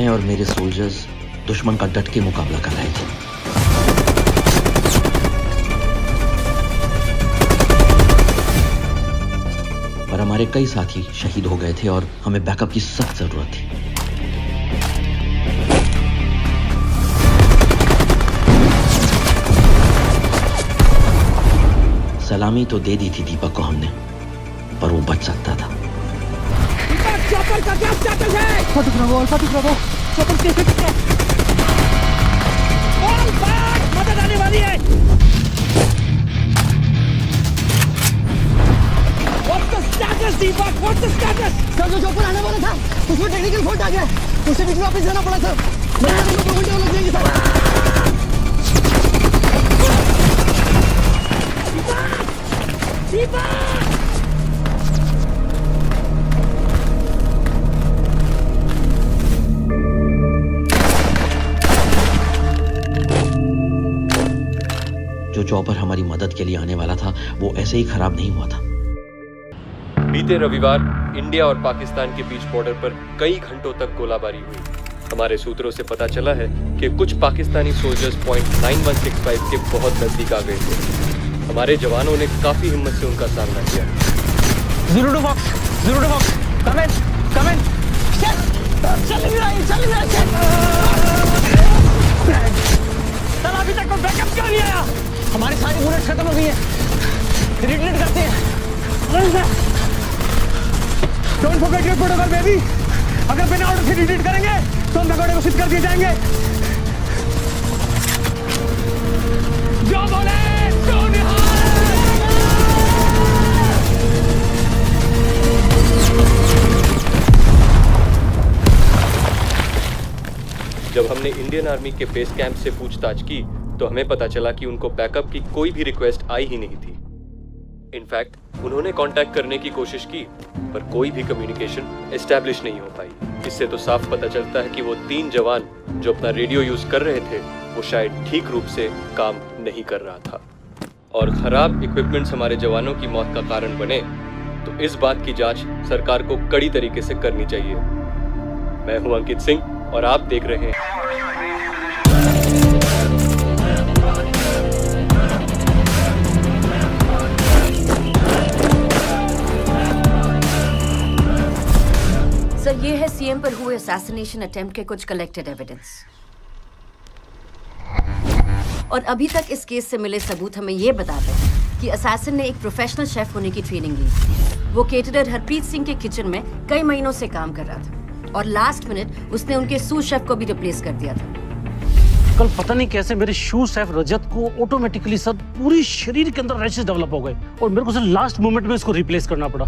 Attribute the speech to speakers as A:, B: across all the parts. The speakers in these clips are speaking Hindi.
A: और मेरे सोल्जर्स दुश्मन का डट के मुकाबला कर रहे थे। पर हमारे कई साथी शहीद हो गए थे और हमें बैकअप की सख्त जरूरत थी। सलामी तो दे दी थी दीपक को हमने, पर वो बच सकता था।
B: चॉपर का क्या स्टेटस है? चॉपर कैसे ऑल बैक, मदद आने वाली है। What's the status, Deepak? What's the status?
C: Sir, जो चॉपर आने वाला था उसमें टेक्निकल फॉल्ट आ गया, उसे बीच में वापस जाना पड़ा सर। मेरे को 2 घंटे लग जाएंगे सर।
B: दीपक!
A: जो चॉपर हमारी मदद के लिए आने वाला था वो ऐसे ही खराब नहीं हुआ था।
D: बीते रविवार इंडिया और पाकिस्तान के बीच बॉर्डर पर कई घंटों तक गोलाबारी हुई। हमारे सूत्रों से पता चला है कि कुछ पाकिस्तानी सोल्जर्स पॉइंट 9165 के बहुत नजदीक आ गए थे। हमारे जवानों ने काफी हिम्मत से उनका सामना किया।
C: 0 to box, come in, चल अभी तक कोई बैकअप क्यों नहीं आया? हमारी सारी बुलेट खत्म हो गई है, रिट्रीट करते हैं। Don't forget your protocol baby. अगर बिना ऑर्डर से रिट्रीट करेंगे तो हम भगोड़े घोषित कर दिए जाएंगे। जो बोले सो निहाल।
D: जब हमने इंडियन आर्मी के बेस कैंप से पूछताछ की तो हमें पता चला कि उनको बैकअप की कोई भी रिक्वेस्ट आई ही नहीं थी। इनफैक्ट उन्होंने कांटेक्ट करने की कोशिश की पर कोई भी कम्युनिकेशन एस्टैब्लिश नहीं हो पाई। इससे तो साफ पता चलता है कि वो 3 जवान जो अपना रेडियो यूज कर रहे थे वो शायद ठीक रूप से काम नहीं कर रहा था। और खराब इक्विपमेंट्स हमारे जवानों की मौत का कारण बने तो इस बात की जांच सरकार को कड़ी तरीके से करनी चाहिए। मैं हूं अंकित सिंह और आप देख रहे हैं
E: सर, ये है सीएम पर हुए असैसिनेशन अटेम्प्ट के कुछ कलेक्टेड एविडेंस। और अभी तक इस केस से मिले सबूत हमें ये बताते हैं कि असैसिन ने एक प्रोफेशनल शेफ होने की ट्रेनिंग ली थी। वो केटरर हरप्रीत सिंह के किचन में कई महीनों से काम कर रहा था और लास्ट मिनट उसने उनके सू शेफ को भी रिप्लेस कर दिया था।
F: कल पता नहीं कैसे मेरे शू शेफ रजत को ऑटोमेटिकली सर पूरी शरीर के अंदर रैशेस डेवलप हो गए और मेरे को सर लास्ट मोमेंट में इसको रिप्लेस करना पड़ा।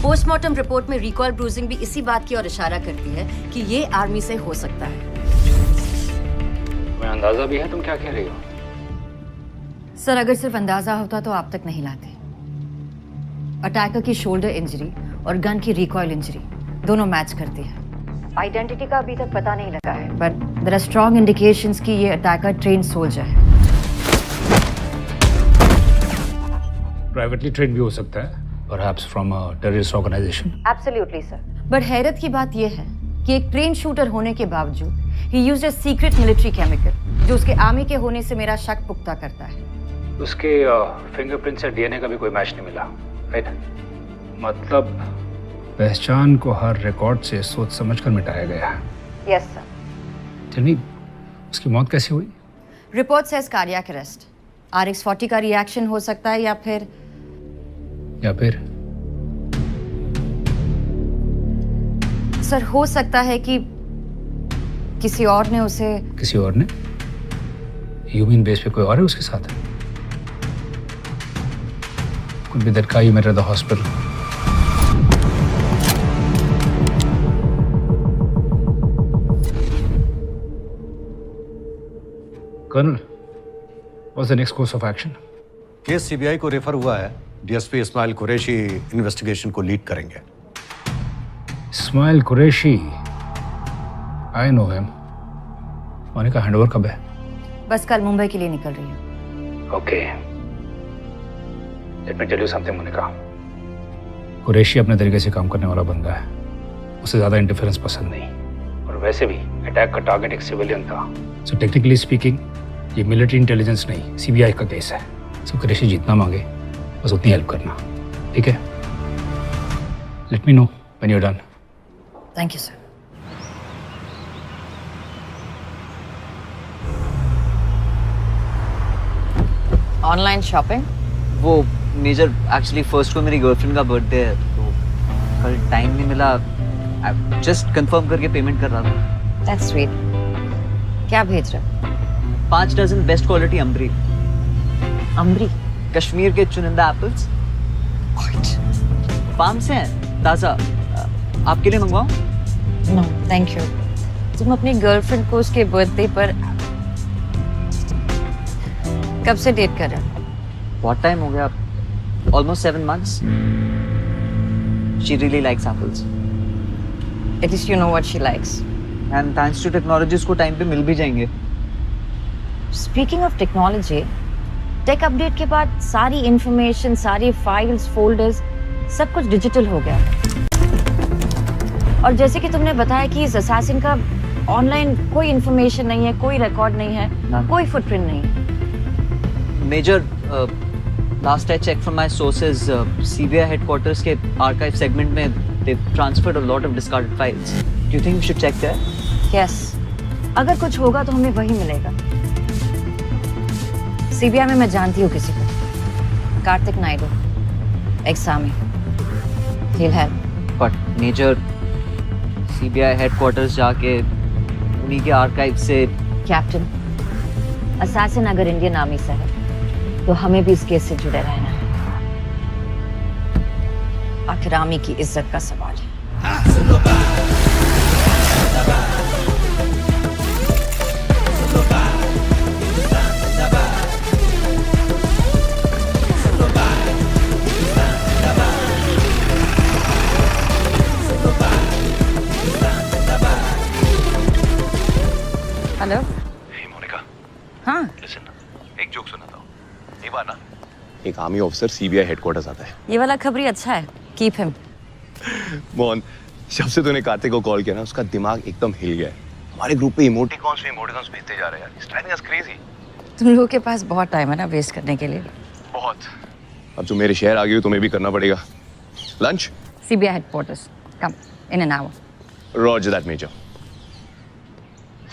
E: पोस्टमार्टम रिपोर्ट में रिकॉल ब्रूजिंग भी इसी बात की ओर इशारा करती है कि ये आर्मी से हो सकता है।
G: तुम्हें अंदाजा भी है तुम क्या कह रही हो?
H: सर, अगर सिर्फ अंदाजा होता तो आप तक नहीं लाते। अटैकर की शोल्डर इंजरी और गन की रिकॉइल इंजरी दोनों मैच करती है। आइडेंटिटी का अभी तक पता नहीं लगा है, but there are strong indications कि ये अटैकर ट्रेन सोल्जर है।
G: प्राइवेटली ट्रेन भी हो सकता है, perhaps from a terrorist organisation.
H: Absolutely sir, but हैरत की बात यह है कि एक ट्रेन शूटर होने के बावजूद ही used a secret military chemical जो उसके आर्मी के होने से मेरा शक पुख्ता करता है।
G: उसके फिंगरप्रिंट से डीएनए का भी कोई मैच नहीं मिला, राइट? मतलब पहचान को हर रिकॉर्ड से सोच समझ कर मिटाया गया।
H: Yes sir.
G: चलिए, उसकी मौत कैसे हुई?
H: Report says cardiac arrest. RX-40 का रिएक्शन हो सकता है या फिर सर हो सकता है कि किसी और ने उसे।
G: किसी और ने? यू मीन बेस पे कोई और है उसके साथ? Could be that guy you met at the hospital. Colonel, what's the next course of action?
I: Case CBI को रेफर हुआ है। डीएसपी इस्माइल कुरैशी इन्वेस्टिगेशन को लीड करेंगे।
G: Ismail Qureshi, I know him. Monika handover कब है?
H: बस कल मुंबई के लिए निकल रही हूँ।
G: Okay. Let me tell you something, Monika. Qureshi अपने तरीके से काम करने वाला बंदा है। उसे ज्यादा इंटरफेरेंस पसंद नहीं और वैसे भी अटैक का टारगेट एक सिविलियन था। सो टेक्निकली स्पीकिंग ये मिलिट्री इंटेलिजेंस नहीं सीबीआई का केस है। सो कुरैशी जितना मांगे बस उतनी हेल्प करना, ठीक है? Let me know when you are done.
H: Thank you sir. Online shopping?
J: वो मेजर एक्चुअली फर्स्ट को मेरी गर्लफ्रेंड का बर्थडे है तो कल टाइम नहीं मिला। जस्ट कंफर्म करके पेमेंट कर रहा था।
H: That's sweet. क्या भेज रहे?
J: 5 dozen best quality Ambri.
H: Ambri?
J: Kashmir के चुनिंदा एप्पल्स फार्म से हैं, ताज़ा। आपके लिए मंगवाऊं?
H: No thank you. तुम अपनी गर्लफ्रेंड को उसके बर्थडे पर कब से डेट कर रहे हो?
J: बहुत टाइम हो गया, almost 7 months. She really likes apples.
H: At least you know what she likes.
J: And thanks to technology उसको टाइम पे मिल भी जाएंगे।
H: Speaking of technology, take update के बाद सारी इंफॉर्मेशन, सारी फाइल्स, फोल्डर्स सब कुछ डिजिटल हो गया। और जैसे कि तुमने बताया कि इस असैसिन का ऑनलाइन कोई इंफॉर्मेशन नहीं है, कोई रिकॉर्ड नहीं है, कोई फुटप्रिंट नहीं है।
J: Major, last I checked from my sources, CBI headquarters के archive segment में they've transferred a lot of discarded files. Do you think we should check there?
H: Yes. अगर कुछ होगा तो हमें वही मिलेगा। सीबीआई में मैं जानती हूँ किसी को, Kartik Naidu, एक्सामी। He'll help.
J: But Major, CBI headquarters जाके उन्हीं के archive से
H: कैप्टन, असैसिन अगर इंडियन आर्मी से है तो हमें भी इस केस से जुड़े रहना है। आखिर आर्मी की इज्जत का सवाल है। हेलो
K: मोनिका।
H: हाँ
K: लिसन, एक जोक सुनाता हूँ। एक बार ना एक आर्मी ऑफिसर सीबीआई हेडक्वार्टर्स आता है।
H: ये वाला खबरी अच्छा है, कीप हिम।
K: मोहन, जब से तूने कार्तिक को कॉल किया ना उसका दिमाग एकदम हिल गया है। हमारे ग्रुप पे इमोटिकॉन्स भेजते जा रहे हैं यार। It's driving us crazy.
H: तुम लोगों के पास बहुत टाइम है ना वेस्ट करने के लिए।
K: बहुत। अब जो मेरे शहर आ गई हो तुम्हें भी करना पड़ेगा। Lunch?
H: CBI headquarters, come in an hour.
K: Roger that major.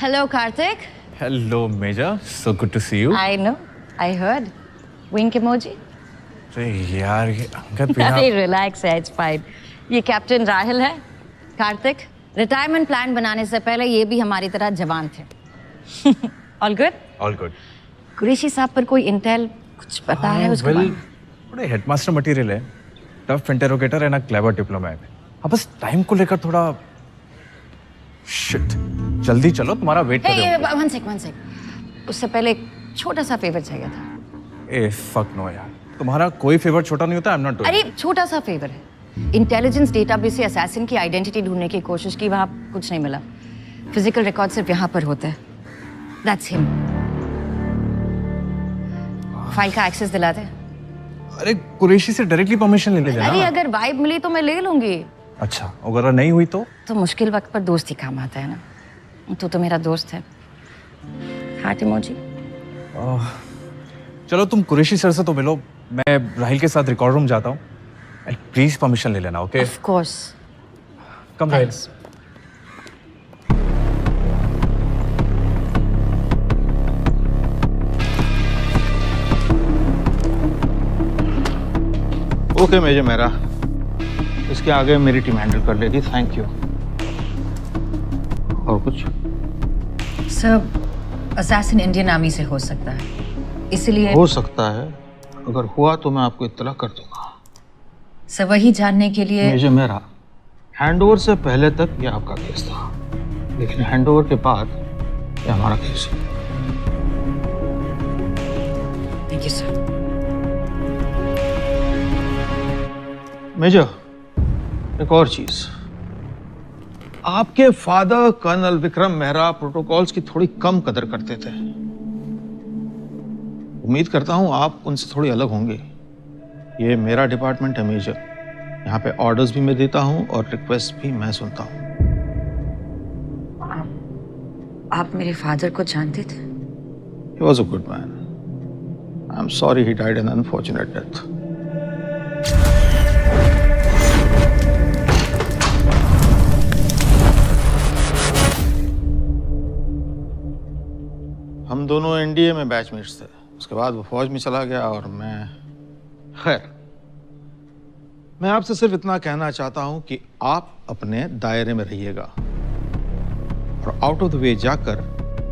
H: Hello Kartik.
L: Hello major, so good to see you.
H: I know, I heard. Wink emoji.
L: अरे यार ये अंगद बिना।
H: अरे रिलैक्स है, इट्स फाइन। ये कैप्टन राहिल है। कार्तिक, रिटायरमेंट प्लान बनाने से पहले ये भी हमारी तरह जवान थे। All good?
L: All good.
H: Qureshi साहब पर कोई इंटेल कुछ पता है उसके बारे में?
L: थोड़े हेडमास्टर मटेरियल है, टफ इंटरोगेटर है ना, क्लेवर डिप्लोमैट। हाँ बस टाइम को लेकर थोड़ा शिट। जल्दी चलो, तुम्हारा वेट कर रहे हो।
H: One sec. उससे पहले एक छोटा सा फेवर चाहिए था।
L: ए फक नो यार, तुम्हारा कोई फेवर छोटा नहीं होता। I am not doing.
H: अरे छोटा सा फेवर है। इंटेलिजेंस डेटाबेस से असैसिन की आइडेंटिटी ढूंढने की कोशिश की, वहां कुछ नहीं मिला। फिजिकल रिकॉर्ड सिर्फ यहाँ पर होता है। That's him. फाइल का एक्सेस दिला दे।
L: अरे कुरैशी से डायरेक्टली परमिशन ले लेना।
H: अरे अगर वाइब मिली तो मैं ले लूंगी।
L: अच्छा, अगर नहीं हुई तो
H: मुश्किल वक्त पर दोस्त ही काम आता है ना। तू तो मेरा दोस्त है। Heart emoji.
L: चलो तुम कुरैशी सर से तो मिलो, मैं राहिल के साथ रिकॉर्ड रूम जाता हूँ। प्लीज परमिशन ले लेना, okay?
H: Of course.
L: Come Rahil.
M: Okay major मेरा, इसके आगे मेरी टीम हैंडल कर लेगी। Thank you. और कुछ?
H: सर, असैसिन इंडियन आर्मी से हो सकता है, इसलिए।
M: हो सकता है, अगर हुआ तो मैं आपको इत्तला कर दूंगा।
H: सर वही जानने के लिए।
M: मेजर मेरा, हैंडओवर से पहले तक ये आपका केस था, लेकिन हैंडओवर के बाद ये हमारा केस है।
H: Thank you sir.
M: मेजर, एक और चीज, आपके father colonel Vikram Mehra protocols की थोड़ी कम कदर करते थे। उम्मीद करता हूं आप उनसे थोड़ी अलग होंगे। ये मेरा डिपार्टमेंट है मेजर, यहाँ पे ऑर्डर्स भी मैं देता हूं और रिक्वेस्ट भी मैं सुनता हूं।
H: आप मेरे फादर को जानते थे?
M: He was a good man. I'm sorry he died an unfortunate death. हम दोनों एनडीए में बैचमेट्स थे। उसके बाद वो फौज में चला गया और मैं खैर मैं आपसे सिर्फ इतना कहना चाहता हूं कि आप अपने दायरे में रहिएगा और आउट ऑफ द वे जाकर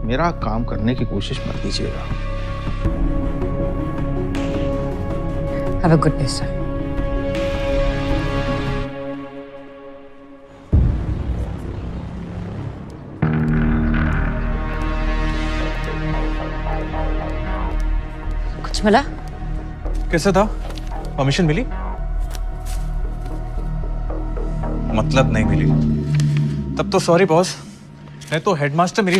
M: मेरा काम करने की कोशिश मत कीजिएगा।
H: Have a good day, sir. कुछ मिला?
L: कैसे था? परमिशन मिली? मतलब नहीं मिली। तब तो सॉरी बॉस। नहीं तो हेडमास्टर मेरी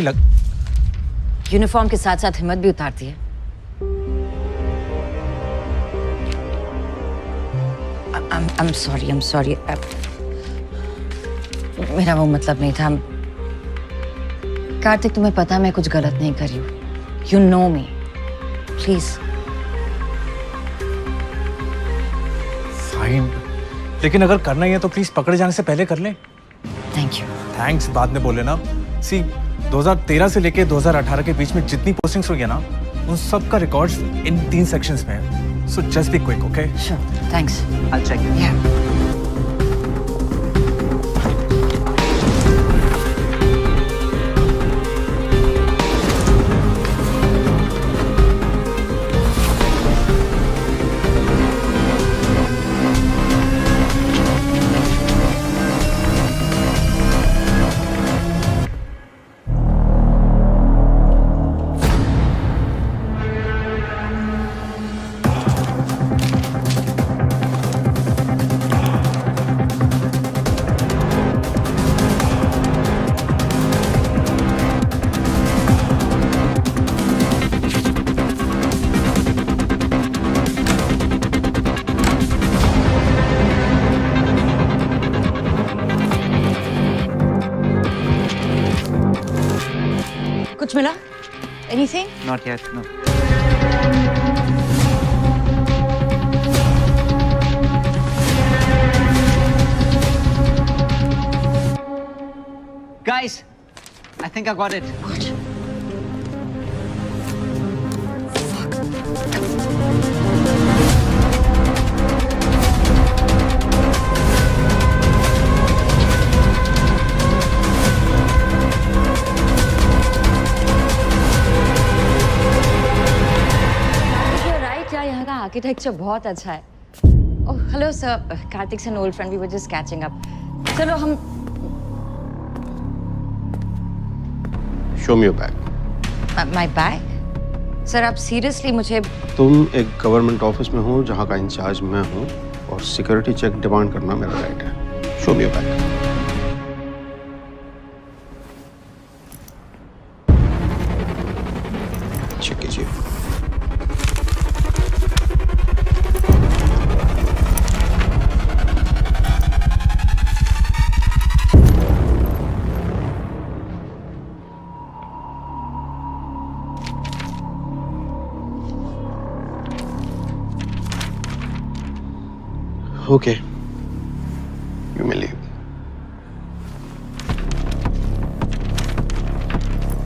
H: यूनिफॉर्म के साथ साथ हिम्मत भी उतारती है। I'm sorry. मेरा वो मतलब नहीं था। कार्तिक, तुम्हें पता मैं कुछ गलत नहीं कर रही हूँ। You know me. Please.
L: Fine, लेकिन अगर करना ही है तो प्लीज पकड़े जाने से पहले कर लें।
H: Thank you.
L: थैंक्स बाद में बोले ना। सी 2013 से लेके 2018 के बीच में जितनी पोस्टिंग्स हुई है ना, उन सब का रिकॉर्ड्स इन 3 सेक्शंस में है। So just be quick, okay?
H: Sure. Thanks.
J: I'll check.
H: Yeah. कुछ मिला? Anything?
J: Not yet, no. Guys, I think I got it.
H: What? Architecture बहुत अच्छा है। ओह हेलो सर, कार्तिक से old friend, we were just catching up. चलो हम
K: show me your bag.
H: My bag? Sir आप सीरियसली मुझे?
K: तुम एक गवर्नमेंट ऑफिस में हो जहां का इंचार्ज मैं हूं और सिक्योरिटी चेक डिमांड करना मेरा राइट है। Show me your bag. Check कीजिए। Okay, you may leave.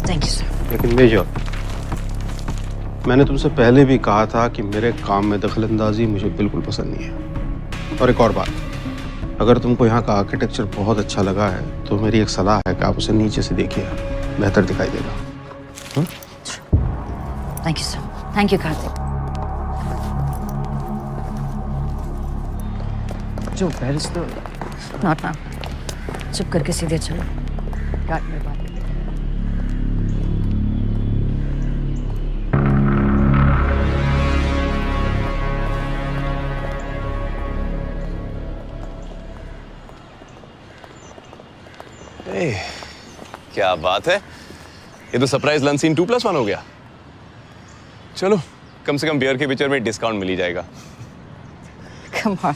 H: Thank you, sir.
K: लेकिन मेजर, मैंने तुमसे पहले भी कहा था कि मेरे काम में दखलंदाजी मुझे बिल्कुल पसंद नहीं है। और एक और बात, अगर तुमको यहाँ का आर्किटेक्चर बहुत अच्छा लगा है तो मेरी एक सलाह है कि आप उसे नीचे से देखिए, बेहतर दिखाई देगा।
H: Thank you, sir. Thank you, Kartik.
J: जो पेरिस तो
H: नॉट ना, चुप करके सीधे चलो। गार्ड में बात।
K: क्या बात है, ये तो सरप्राइज लंच सीन 2+1 हो गया। चलो कम से कम बियर के पिक्चर में डिस्काउंट मिल ही जाएगा।
H: Come on.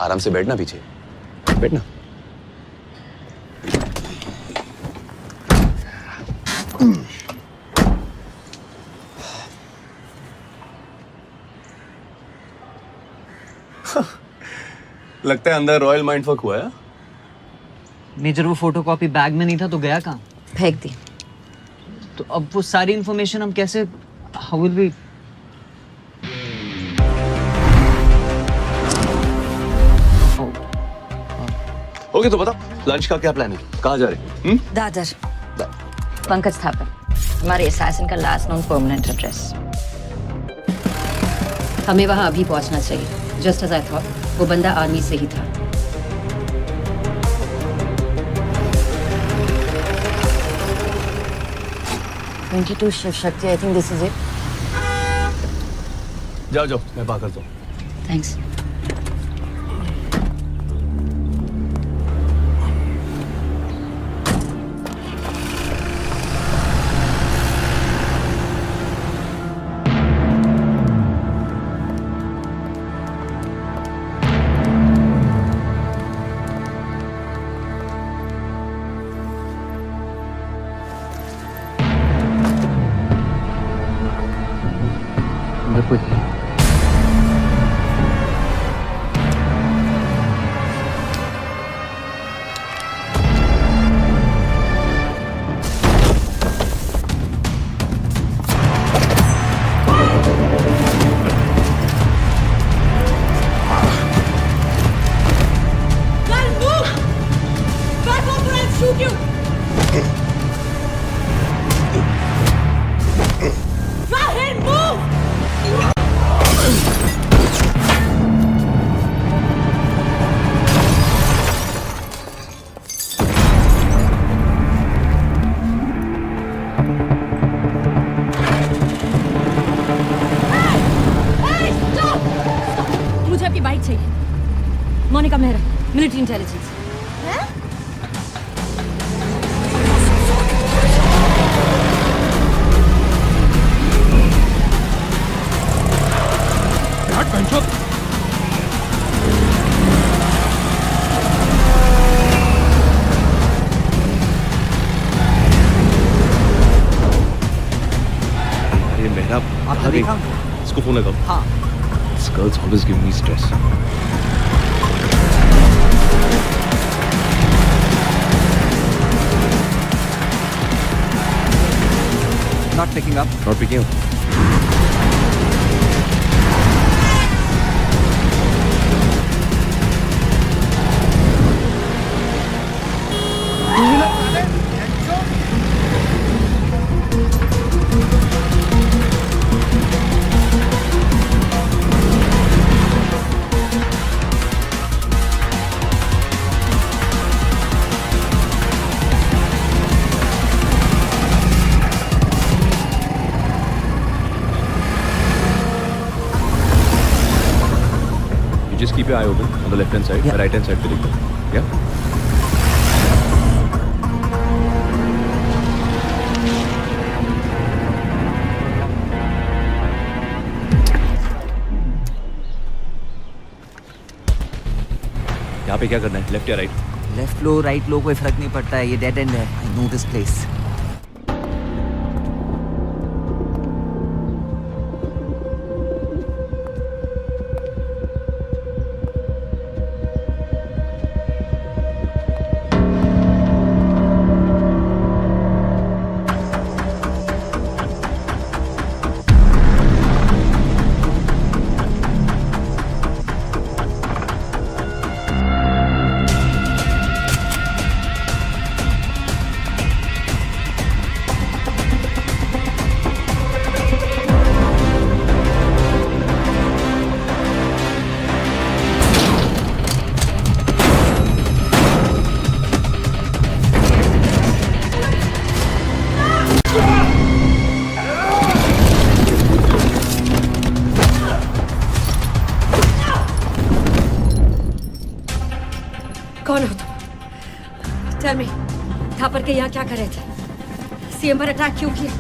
K: आराम से बैठना, पीछे बैठना।
N: लगता है अंदर रॉयल माइंडफक हुआ है।
J: मेजर वो फोटोकॉपी बैग में नहीं था तो गया कहाँ?
H: फेंक दी।
J: तो अब वो सारी इंफॉर्मेशन हम कैसे, हाउ विल वी?
N: ओके तो बता लंच का क्या प्लान है, कहाँ जा रहे हैं?
H: दादर। पंकज थापर, हमारे असैसिन का लास्ट नोन परमानेंट एड्रेस।
E: हमें वहां अभी पहुंचना चाहिए। जस्ट एज आई थॉट, वो बंदा आर्मी से ही था।
H: Shiv Shakti, I think this is it.
N: जाओ जाओ, मैं बात करता हूँ।
E: थैंक्स। मुझे आपकी बाइक चाहिए। Monika Mehra, military intelligence.
N: अरे मेहरा,
J: आपने देखा?
N: इसको फोन लगाओ।
J: हाँ।
N: This girl's always giving me stress.
J: Not picking up.
N: Not picking up. Just keep your eye open on the left hand side, the right hand side पे देखो, yeah? यहाँ पे क्या करना है, लेफ्ट या राइट?
J: लेफ्ट लो राइट लो कोई फर्क नहीं पड़ता है, ये डेड एंड है। I know this place.
E: कौन हो तुम? टेल मी, थापर के यहाँ क्या कर रहे थे? सीएम पर अटैक क्यों किया?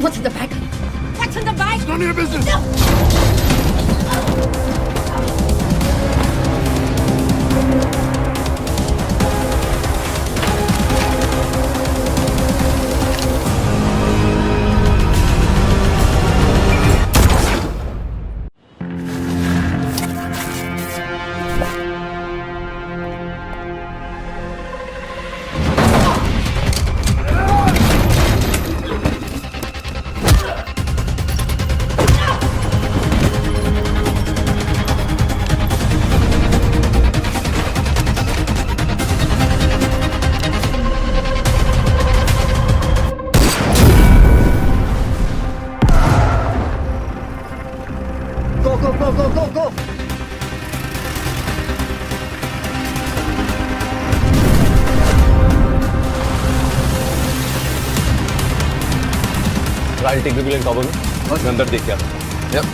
E: What's in the bag? What's in the bag? It's none of your business.
N: I'll take the wheel and cover me. मैं अंदर देख के आता हूँ. Yep.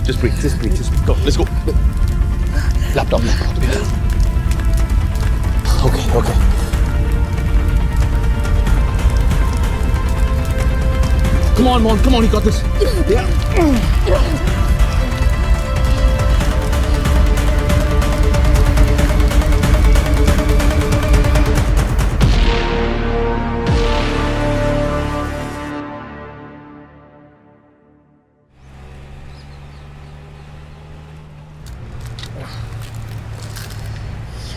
N: Just breathe. Go, let's go. Laptop. Okay. Come on, you got this. Yeah.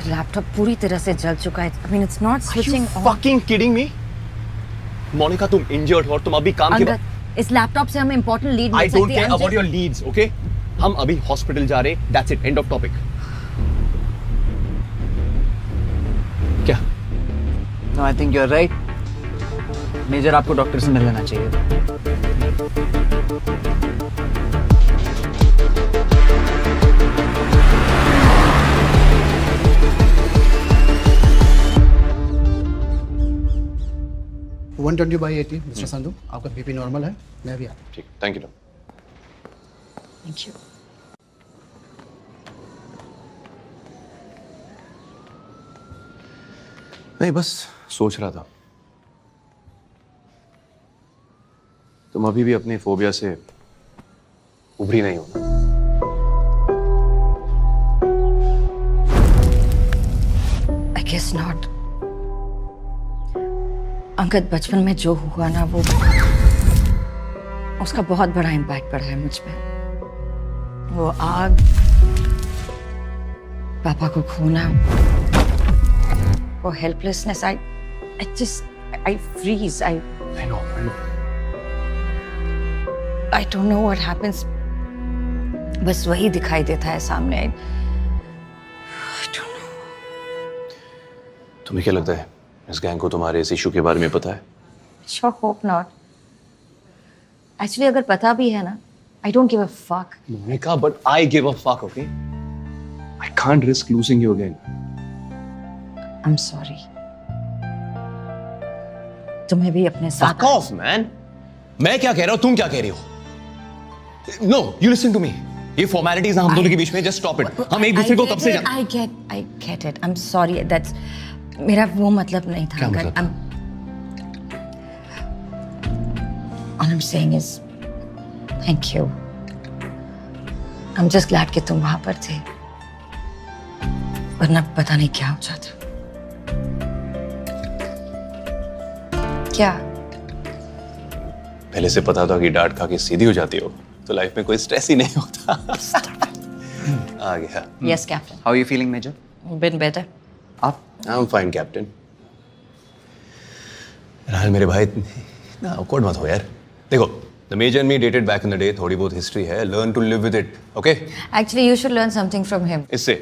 H: Laptop पूरी तरह से जल चुका है. I mean, it's not switching on.
N: Fucking kidding me? Monika, तुम इंजर्ड हो और तुम अभी काम के
H: इस लैपटॉप से हमें इंपॉर्टेंट लीड मिल सकती है.
N: I don't care about your leads, okay? हम अभी हॉस्पिटल जा रहे. That's it. End of topic. क्या?
J: No, I think you're right. Major, आपको डॉक्टर से मिल लेना चाहिए.
C: वन 120/80 मिस्टर संधू, आपका बीपी नॉर्मल है. मैं भी
N: ठीक. Thank you.
H: Thank you.
N: नहीं, बस सोच रहा था तुम अभी भी अपनी फोबिया से उभरी नहीं हो ना.
H: I guess not. अंगद, बचपन में जो हुआ ना, वो उसका बहुत बड़ा इम्पैक्ट पड़ा है मुझ पे. वो आग, पापा को खोना, वो helplessness. I freeze. I
N: know.
H: I don't know what happens. बस वही दिखाई देता है सामने. I don't know.
N: तुम्हें क्या लगता है इस गैंग को तुम्हारे इस इशू के बारे में पता है?
H: Sure hope not. Actually, अगर पता भी है ना, I don't give a fuck.
N: Monica, but I give a fuck, okay? I can't risk losing you again.
H: I'm sorry. तुम्हें भी अपने साथ.
N: Fuck off, man. मैं क्या कह रहा हूँ, तुम क्या कह रही हो? No, you listen to me. ये formalities हम दोनों के बीच में, just stop it. हम एक दूसरे को कब से
H: I get it. I'm sorry. That's मेरा वो मतलब नहीं था.
N: क्या मतलब?
H: All I'm saying is thank you. I'm just glad कि तुम वहां पर थे. वरना पता नहीं क्या हो जाता. क्या?
N: पहले से पता था कि डांट खा के सीधी हो जाती हो, तो लाइफ में कोई स्ट्रेस ही नहीं होता. आ गया.
H: Yes, Captain.
J: How are you feeling, Major?
H: Been better.
J: आप?
N: I'm fine, Captain. राहुल मेरे भाई, इतना awkward मत हो यार. देखो, the Major and me dated back in the day. थोड़ी बहुत history है. Learn to live with it, okay?
H: Actually, you should learn something from him.
N: इससे?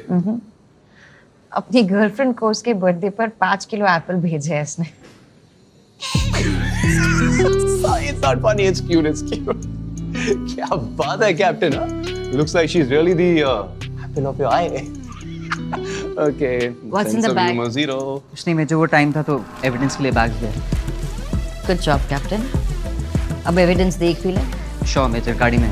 H: अपनी गर्लफ्रेंड को उसके बर्थडे पर 5 किलो एप्पल भेजे हैं इसने.
N: It's not funny. It's cute. It's cute. क्या बात है, Captain? Huh? Looks like she's really the apple of your eye. Okay.
H: What's in the bag?
N: Humor zero.
J: कुछ नहीं मेजर, वो टाइम था तो एविडेंस के लिए बैग्स दे.
H: Good job, Captain. अब एविडेंस देख भी ले.
J: श्योर मेजर, गाड़ी में.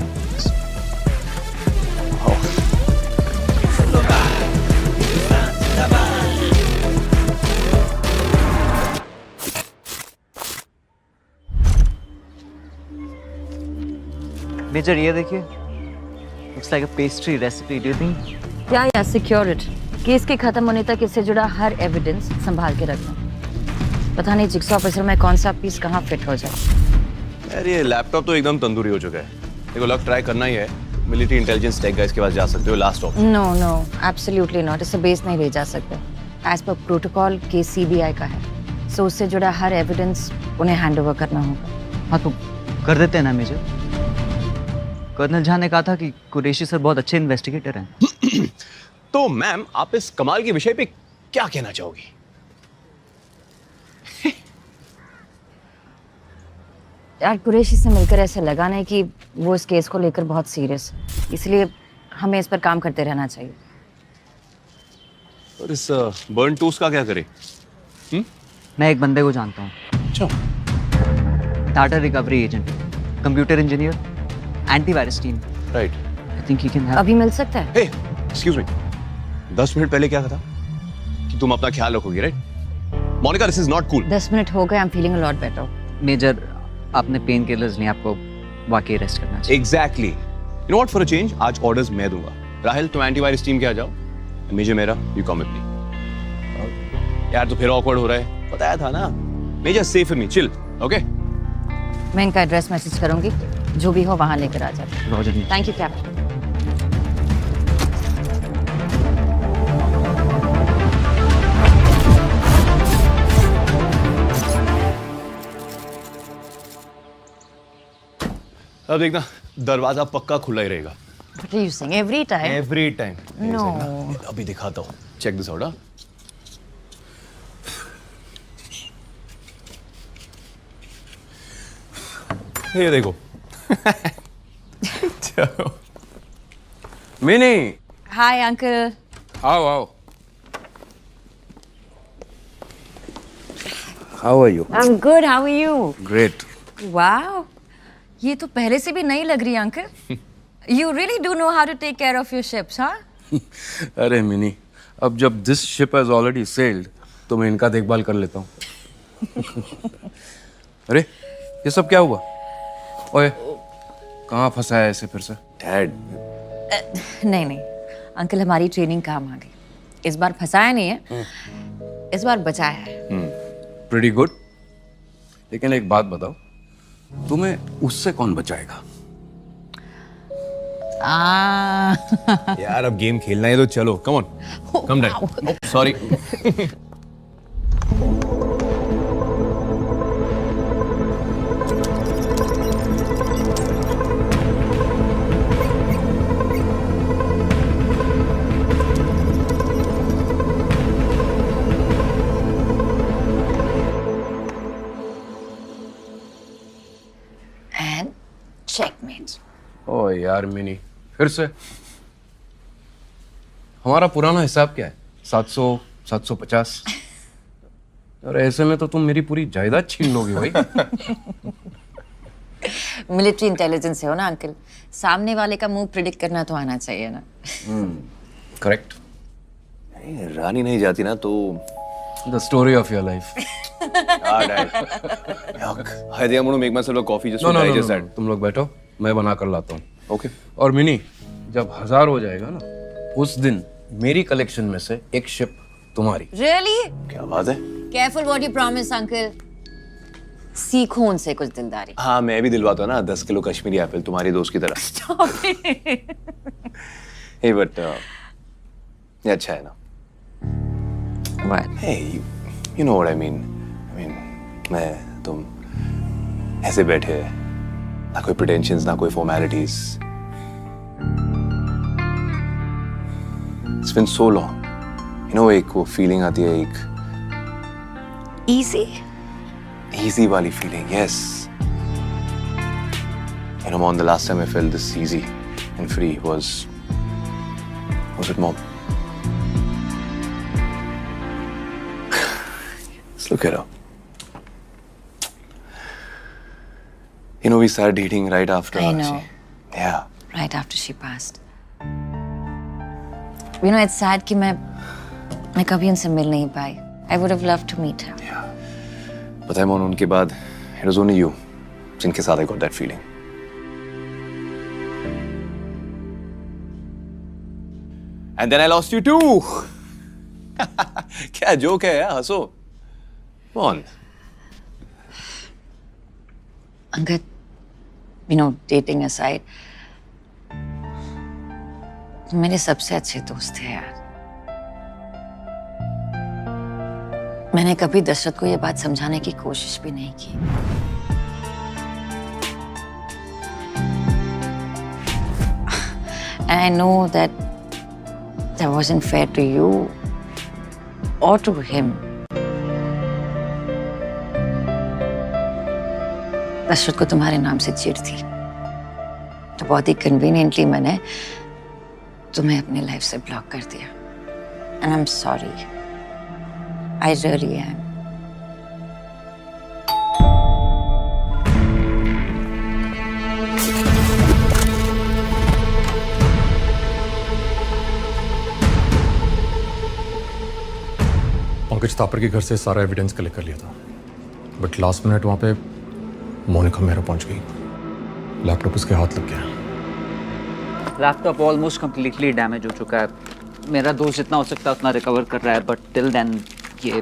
J: मेजर, ये देखिए. Looks like a pastry recipe. Do you think?
H: या सिक्योर इट. केस के खत्म होने तक इससे जुड़ा हर एविडेंस संभाल के रखना. पता नहीं जिक्सॉ ऑफिसर में कौन सा पीस कहाँ फिट हो जाए.
N: यार ये लैपटॉप तो एकदम तंदूरी हो चुका है. देखो, लक ट्राई करना ही है. मिलिट्री इंटेलिजेंस टेक गाइस के पास जा सकते हो. Last option.
H: No, absolutely not. इसे बेस नहीं भेजा सकते. As per protocol case CBI का है, सो उससे जुड़ा हर एविडेंस उन्हें हैंड ओवर करना होगा।
J: हाँ तो कर देते हैं ना मेजर। कर्नल झा ने कहा था कि कुरैशी सर बहुत अच्छे इन्वेस्टिगेटर हैं।
N: तो मैम, आप इस कमाल के विषय पे क्या कहना चाहोगी?
H: यार कुरैशी से मिलकर ऐसा लगा नहीं कि वो इस केस को लेकर बहुत सीरियस है, इसलिए हमें इस पर काम करते रहना चाहिए।
N: और इस बर्न टोस्ट का क्या करें?
J: मैं एक बंदे को जानता हूँ।
N: अच्छा।
J: Data recovery agent, computer engineer, antivirus team.
N: Right.
J: I think he can help.
H: अभी मिल सकता है?
N: हे, एक्सक्यूज मी। 10 मिनट पहले क्या कहा था कि तुम अपना ख्याल रखोगी, right? Monika, this is not cool.
H: 10 minute हो गए, I am feeling a lot better.
J: Major, आपने पेन किलर्स नहीं, आपको वाकई अरेस्ट करना चाहिए।
N: Exactly. You know what, for a change आज ऑर्डर्स मैं दूंगा। राहिल, तुम एंटीवायरस टीम के आ जाओ। मेजर मेरा, यू कम विद मी। यार तो फिर ऑकवर्ड हो रहा है, बताया था ना। Major safe with me, chill, okay?
H: मैं इनका एड्रेस मैसेज करूंगी, जो भी हो वहां लेकर आ जाते।
J: रॉजर।
H: Thank you captain.
N: अब देखना, दरवाजा पक्का खुला ही रहेगा।
H: What are you saying? Every time?
N: Every time.
H: No.
N: अभी दिखाता हूँ, चेक दिस आउट। ये देखो। चलो मिनी।
H: Hi uncle.
O: आओ आओ। How are you?
H: I'm good. How are you?
O: Great.
H: Wow. ये तो पहले से भी नई लग रही है uncle. You really do know how to take care of your ships, huh?
O: अरे मिनी, अब जब this ship has already sailed, तो मैं इनका देखभाल कर लेता हूँ। अरे ये सब क्या हुआ? ओए, कहाँ फंसा है ऐसे फिर से?
N: डैड।
H: नहीं नहीं अंकल, हमारी ट्रेनिंग काम आ गई। इस बार फंसाया नहीं है, इस बार बचाया है।
O: Pretty good. लेकिन एक बात बताओ, तुम्हें उससे कौन बचाएगा?
N: यार अब गेम खेलना है तो चलो, come on, come dad. Sorry.
H: And checkmate.
O: ओ यार मिनी, फिर से? हमारा पुराना हिसाब क्या है? 700, 750? और ऐसे में तो तुम मेरी पूरी जायदाद छीन लोगे भाई।
H: मिलिट्री इंटेलिजेंस से हो ना अंकल, सामने वाले का मुंह प्रिडिक्ट करना तो आना चाहिए ना।
O: करेक्ट।
N: रानी नहीं जाती ना तो
O: the story of your life.
N: I think I'm going to make myself a coffee just to digest that.
O: तुम लोग बैठो, मैं बना कर लाता हूँ।
N: Okay.
O: और मिनी, जब 1000 हो जाएगा ना, उस दिन मेरी कलेक्शन में से एक शिप तुम्हारी।
H: Really?
N: क्या बात है?
H: Careful what you promise, uncle. सीखो उनसे कुछ दिलदारी।
N: हाँ, मैं भी दिलवाता हूँ ना 10 किलो कश्मीरी एप्पल तुम्हारी दोस्त की तरह।
H: Stop it.
N: Hey, but ये अच्छा है ना?
H: What?
N: Hey, you know what I mean? मैं तुम ऐसे बैठे, ना कोई pretensions, ना कोई formalities. It's been so long. You know, एक वो feeling आती है, एक easy वाली feeling, yes. You know, Mom, the last time I felt this easy and free was it Mom? Let's look at her. You know, we started dating right after.
H: I know.
N: Yeah.
H: Right after she passed. You know, it's sad कि मैं कभी उनसे मिल नहीं पाई. I would have loved to meet her.
N: Yeah. पता है मोन, उनके बाद it was only you जिनके साथ I got that feeling. And then I lost you too. क्या जोक है यार, हंसो. Come on.
H: Angad, you know, dating aside, मेरे सबसे अच्छे दोस्त थे यार. मैंने कभी दशरथ को ये बात समझाने की कोशिश भी नहीं की। And I know that wasn't fair to you or to him. Dasharath को तुम्हारे नाम से चिढ़ थी, तो बहुत ही कन्वीनियंटली मैंने तुम्हें अपनी लाइफ से ब्लॉक कर दिया। And I'm sorry. I really am.
L: Pankaj तापर के घर से सारा एविडेंस कलेक्ट कर लिया था, बट लास्ट मिनट वहां पे मोनिका मेहरा पहुंच गई। लैपटॉप उसके हाथ लग गया।
J: लैपटॉप ऑलमोस्ट कंप्लीटली डैमेज हो चुका है। मेरा दोस्त जितना हो सकता है उतना रिकवर कर रहा है, बट टिल देन ये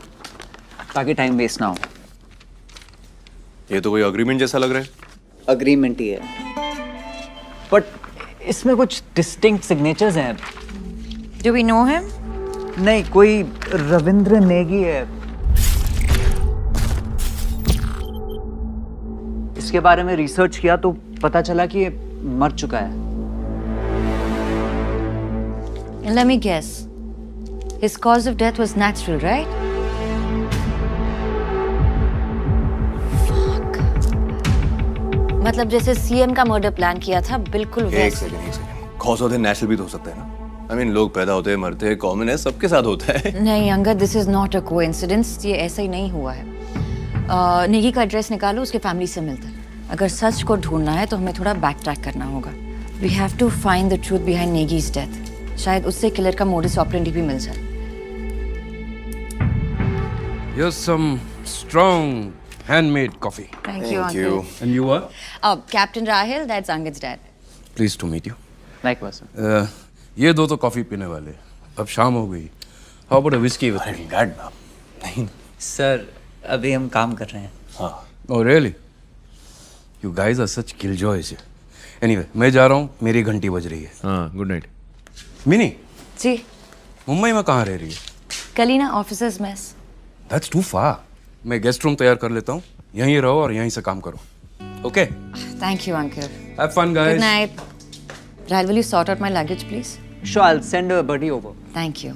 J: ताकि टाइम वेस्ट ना हो।
N: ये तो कोई अग्रीमेंट जैसा लग रहा है।
J: अग्रीमेंट ही है, बट इसमें कुछ डिस्टिंक्ट सिग्नेचर्स हैं।
H: Do we know him?
J: नहीं, कोई रविंद्र नेगी है। इसके बारे में रिसर्च किया तो पता चला कि ये मर चुका है।
H: And let me guess. His cause of death was natural, right? Fuck. मतलब जैसे सीएम का मर्डर प्लान किया था, बिल्कुल वैसे।
N: एक second. Cause of death natural भी तो हो सकता है ना। I mean, लोग पैदा होते हैं, मरते हैं, कॉमन है, सबके साथ होता है।
H: नहीं Angad, this is not a coincidence. ये ऐसा ही नहीं हुआ है। नेगी का एड्रेस निकालो, उसके फैमिली से मिलता है। अगर सच को ढूंढना है तो हमें थोड़ा बैक ट्रैक करना होगा। We have to find the truth behind Negi's death. शायद उससे किलर का मोडिस ऑपरेंडी भी मिल जाए।
O: Here's some strong handmade coffee.
H: Thank you, uncle.
O: And you are?
H: Captain Rahil, that's Anged's dad.
O: Pleased to meet you.
J: Likewise.
O: ये दो तो कॉफी पीने वाले। अब शाम हो गई। How about a whiskey with me?
J: नहीं सर, अभी हम काम कर रहे हैं।
O: हाँ। Oh really? You guys are such killjoys. Anyway, मैं जा रहा हूँ, मेरी घंटी बज रही है।
N: हाँ, गुड नाइट।
O: मिनी,
H: जी
O: मुंबई में कहाँ रह रही है?
H: Kalina officers mess.
O: That's too far. मैं गेस्ट रूम तैयार कर लेता हूँ, यहीं रहो और यहीं से काम करो। Okay?
H: Thank you, uncle.
O: Have fun, guys.
H: Good night. Rahil, will you sort out my luggage, please?
J: Sure, I'll send a buddy over.
H: Thank you.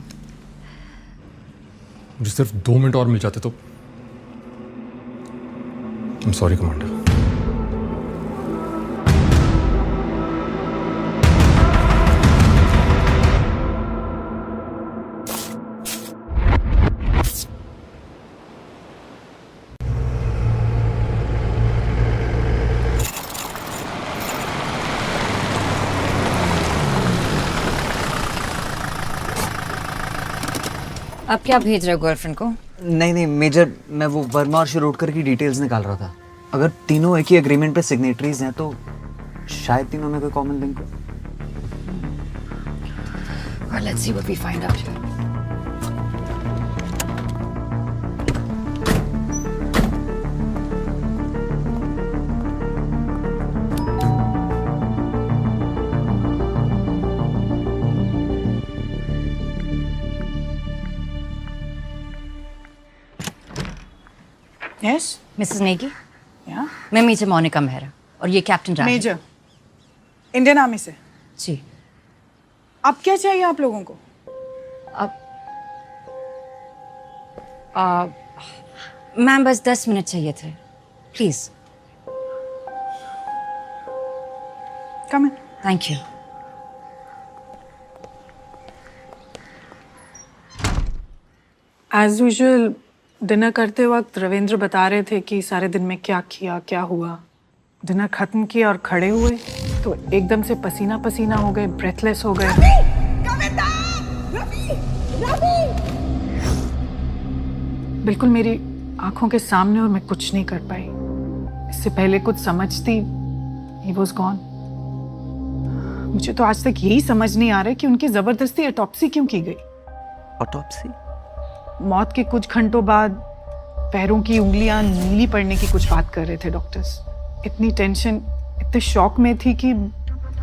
L: मुझे सिर्फ 2 मिनट और मिल जाते तो। I'm sorry, commander.
H: अब क्या भेज रहे हो गर्लफ्रेंड को?
J: नहीं मेजर, मैं वो वर्मा और शिरोडकर की डिटेल्स निकाल रहा था। अगर तीनों एक ही एग्रीमेंट पे सिग्नेटरीज हैं तो शायद तीनों में कोई कॉमन लिंक हो।
H: Well, let's see what we find out here.
P: Yes?
H: Mrs. Negi?
P: Yeah?
H: मैं मेजर मोनिका मेहरा और ये captain Rahil.
P: Major, Indian army से।
H: जी।
P: अब क्या चाहिए आप लोगों को?
H: मैम बस 10 मिनट चाहिए थे, please.
P: Come in.
H: Thank you.
P: As usual dinner करते वक्त रविंद्र बता रहे थे कि सारे दिन में क्या किया, क्या हुआ। डिनर खत्म किया और खड़े हुए तो एकदम से पसीना पसीना हो गए, ब्रेथलेस हो गए। बिल्कुल मेरी आंखों के सामने, और मैं कुछ नहीं कर पाई। इससे पहले कुछ समझती, he was gone। मुझे तो आज तक यही समझ नहीं आ रहा कि उनकी जबरदस्ती ऑटोप्सी क्यों की गई।
J: ऑटोप्सी?
P: मौत के कुछ घंटों बाद पैरों की उंगलियां नीली पड़ने की कुछ बात कर रहे थे डॉक्टर्स। इतनी टेंशन, इतने शॉक में थी कि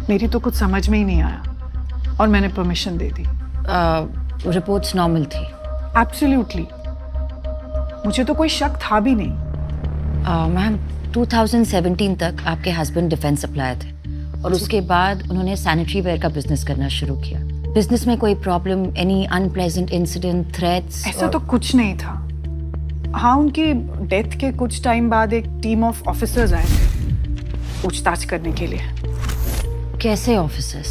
P: मेरी तो कुछ समझ में ही नहीं आया और मैंने परमिशन दे दी।
H: रिपोर्ट्स नॉर्मल थी?
P: एब्सोल्युटली। मुझे तो कोई शक था भी नहीं।
H: मैम 2017 तक आपके हस्बैंड डिफेंस सप्लायर थे और उसके बाद उन्होंने सैनिटरी वेयर का बिजनेस करना शुरू किया। बिजनेस में कोई problem, any unpleasant incident, threats?
P: ऐसा तो कुछ नहीं था। हाँ, उनकी डेथ के कुछ टाइम बाद एक टीम ऑफ ऑफिसर्स आए थे पूछताछ करने के लिए।
H: कैसे ऑफिसर्स?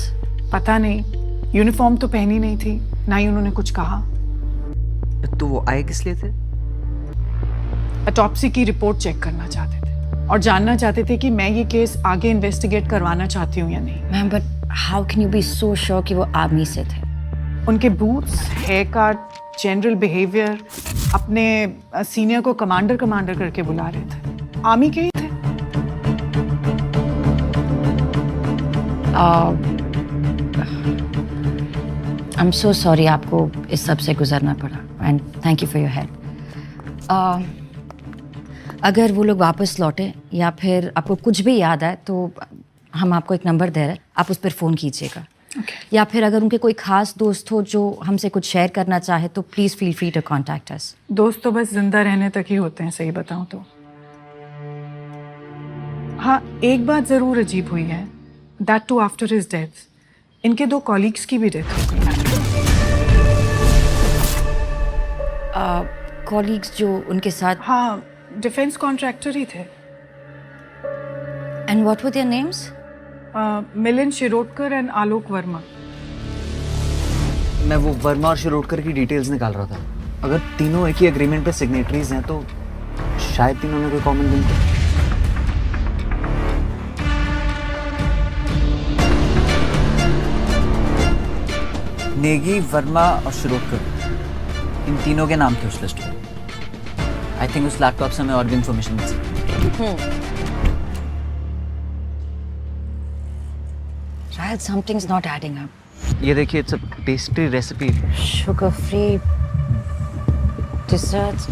P: पता नहीं, यूनिफॉर्म तो पहनी नहीं थी, ना ही उन्होंने कुछ कहा।
J: तो वो आए किस लिए थे?
P: ऑटोप्सी की रिपोर्ट चेक करना चाहते थे और जानना चाहते थे कि मैं ये केस आगे इन्वेस्टिगेट करवाना चाहती हूँ या नहीं।
H: Ma'am but how can you be so sure कि वो आर्मी से थे?
P: उनके boots, hair cut, general behaviour, अपने सीनियर को कमांडर करके बुला रहे थे। आर्मी के ही थे।
H: आई एम सो सॉरी आपको इस सब से गुजरना पड़ा and thank you for your help. अगर वो लोग वापस लौटे या फिर आपको कुछ भी याद आए तो हम आपको एक नंबर दे रहे हैं, आप उस पर फ़ोन कीजिएगा। या फिर अगर उनके कोई खास दोस्त हो जो हमसे कुछ शेयर करना चाहे तो please feel free to contact us.
P: दोस्त तो बस जिंदा रहने तक ही होते हैं, सही बताऊं तो। हाँ, एक बात ज़रूर अजीब हुई है, that too after his death इनके 2 कॉलीग्स की भी डेथ हो गई।
H: कॉलीग्स जो उनके साथ?
P: हाँ, डिफेंस कॉन्ट्रैक्टर ही थे।
H: And what were their names?
P: Milind Shirodkar and Alok Verma.
J: मैं वो वर्मा और शिरोडकर की डिटेल्स निकाल रहा था। अगर तीनों एक ही एग्रीमेंट पे सिग्नेटरीज हैं तो शायद तीनों में कोई कॉमन लिंक है। नेगी, वर्मा और शिरोडकर, इन तीनों के नाम थे उस लिस्ट में। आई थिंक उस लैपटॉप से हमें और भी इंफॉर्मेशन मिल सकती।
H: शायद something's not adding up.
J: ये देखिए, it's a pastry recipe.
H: Sugar free desserts.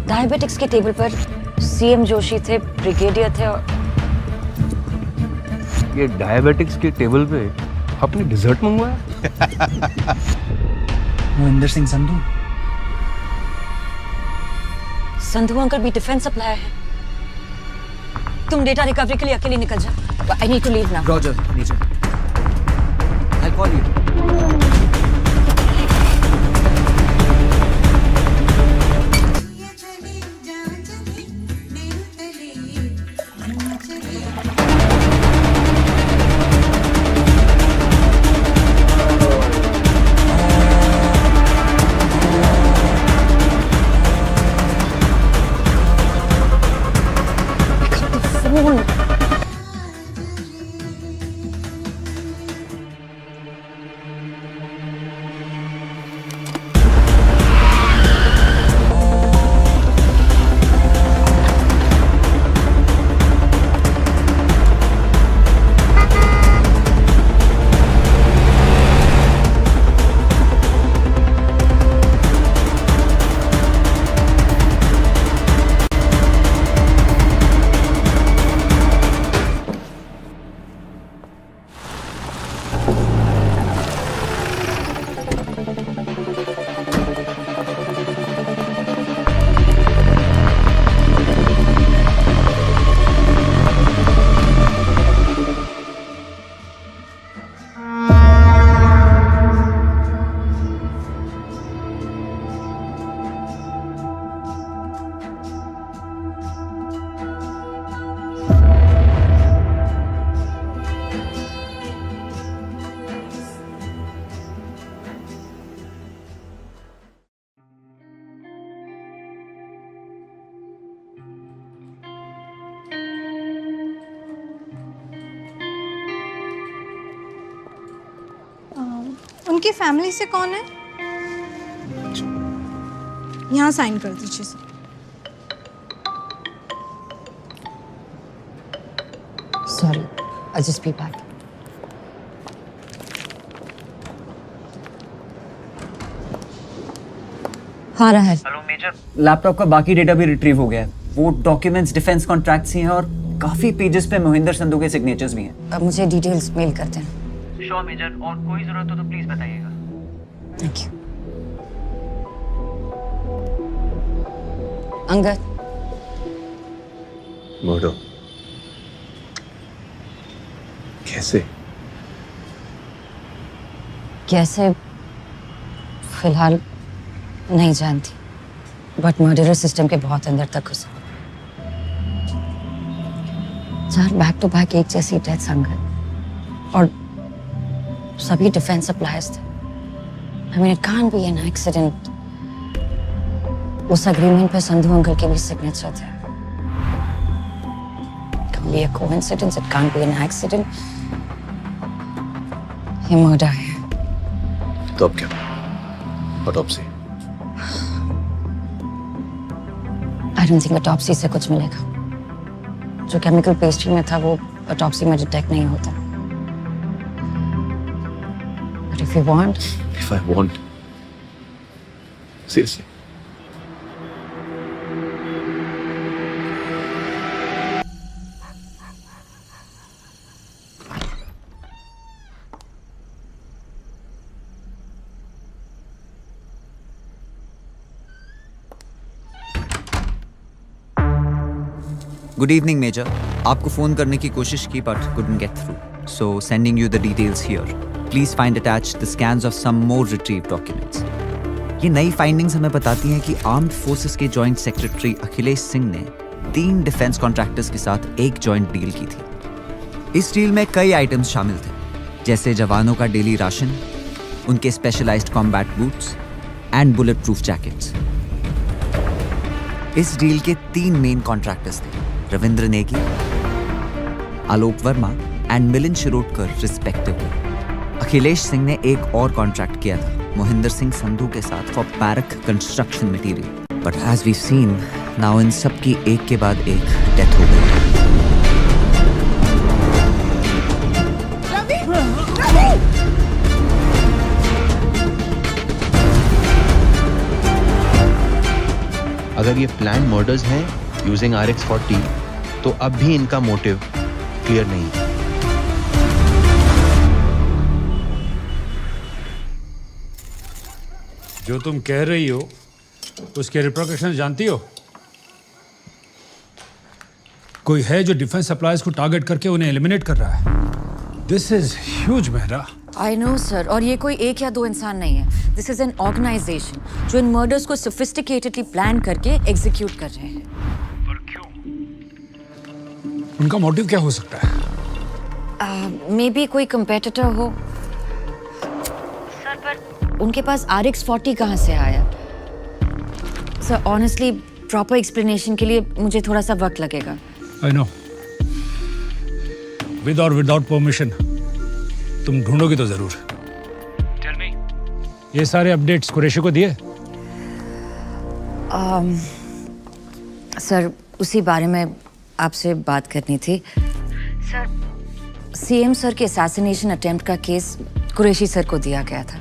H: Diabetics के टेबल पर सीएम जोशी थे, ब्रिगेडियर थे और
N: ये डायबिटिक्स के टेबल पे आपने डिजर्ट मंगवाया?
J: मोहिंदर सिंह संधू।
H: संधू अंकल भी डिफेंस सप्लायर है। तुम डेटा रिकवरी के लिए अकेले निकल जाओ। I need to leave now.
J: Roger, नीचे। I call you.
Q: उनकी फैमिली से कौन है? यहाँ साइन कर दीजिए sir.
H: Sorry, I'll just be back. हाँ राहल।
J: Hello major. लैपटॉप का बाकी डेटा भी रिट्रीव हो गया है। वो डॉक्यूमेंट्स डिफेंस कॉन्ट्रैक्ट्स ही हैं और काफी पेजेस पे मोहिंदर संधू के सिग्नेचर्स भी हैं।
H: अब मुझे डिटेल्स मेल करते हैं।
J: श्योर मेजर, और कोई जरूरत हो तो प्लीज बताइएगा।
H: Thank you. अंगद,
N: मर्डर कैसे?
H: कैसे फिलहाल नहीं जानती, बट मर्डरर सिस्टम के बहुत अंदर तक घुसा। 4 बैक टू बैक एक जैसी डेथ अंगद, और सभी डिफेंस सप्लायर्स थे। I mean, it can't be an accident. उस अग्रीमेंट पे संधू अंकल के भी सिग्नेचर थे। It can't be a coincidence. It can't be an accident. ये मर्डर है।
N: तो अब क्या? Autopsy?
H: I don't think autopsy से कुछ मिलेगा। जो केमिकल पेस्ट्री में था वो ऑटोप्सी में डिटेक्ट नहीं होता। But if you want,
N: If I want, seriously.
J: Good evening major. आपको फोन करने की कोशिश की but couldn't get through. So sending you the details here. Please find attached the scans of some more retrieved documents. ये नई फाइंडिंग्स हमें बताती हैं कि आर्म्ड फोर्सेस के जॉइंट सेक्रेटरी अखिलेश सिंह ने 3 डिफेंस कॉन्ट्रैक्टर्स के साथ एक जॉइंट डील की थी। इस डील में कई आइटम्स शामिल थे, जैसे जवानों का डेली राशन, उनके specialised combat boots and bullet proof jackets. इस डील के 3 मेन कॉन्ट्रैक्टर्स थे, रविंद्र नेगी, आलोक वर्मा एंड मिलिंद शिरोडकर रिस्पेक्टिवली। अखिलेश सिंह ने एक और कॉन्ट्रैक्ट किया था मोहिंदर सिंह संधू के साथ फॉर पैरक construction material, but as we seen now इन सब की एक के बाद एक डेथ हो गई।
A: अगर ये प्लान मर्डर्स हैं यूजिंग RX-40 तो अब भी इनका मोटिव क्लियर नहीं है।
G: जो तुम कह रही हो उसके रिप्रिकॉशंस जानती हो? कोई है जो डिफेंस सप्लायर्स को टारगेट करके उन्हें एलिमिनेट कर रहा है। This is huge Mehra.
H: I know sir, और ये कोई 1 या 2 इंसान नहीं है। दिस इज एन ऑर्गेनाइजेशन जो इन मर्डर्स को सोफिस्टिकेटेडली प्लान करके एग्जीक्यूट कर रहे हैं।
G: पर क्यों? उनका मोटिव क्या हो सकता है?
H: मे बी कोई कंपेटिटर हो सर, पर उनके पास RX-40 कहाँ से आया? सर ऑनेस्टली प्रॉपर एक्सप्लेनेशन के लिए मुझे थोड़ा सा वक्त लगेगा।
G: आई नो, विद और विदाउट परमिशन तुम ढूंढोगी तो जरूर। टेल मी, ये सारे अपडेट्स कुरैशी को दिए?
H: सर उसी बारे में आपसे बात करनी थी। सर CM सर के असैसिनेशन अटेम्प्ट का केस कुरैशी सर को दिया गया था,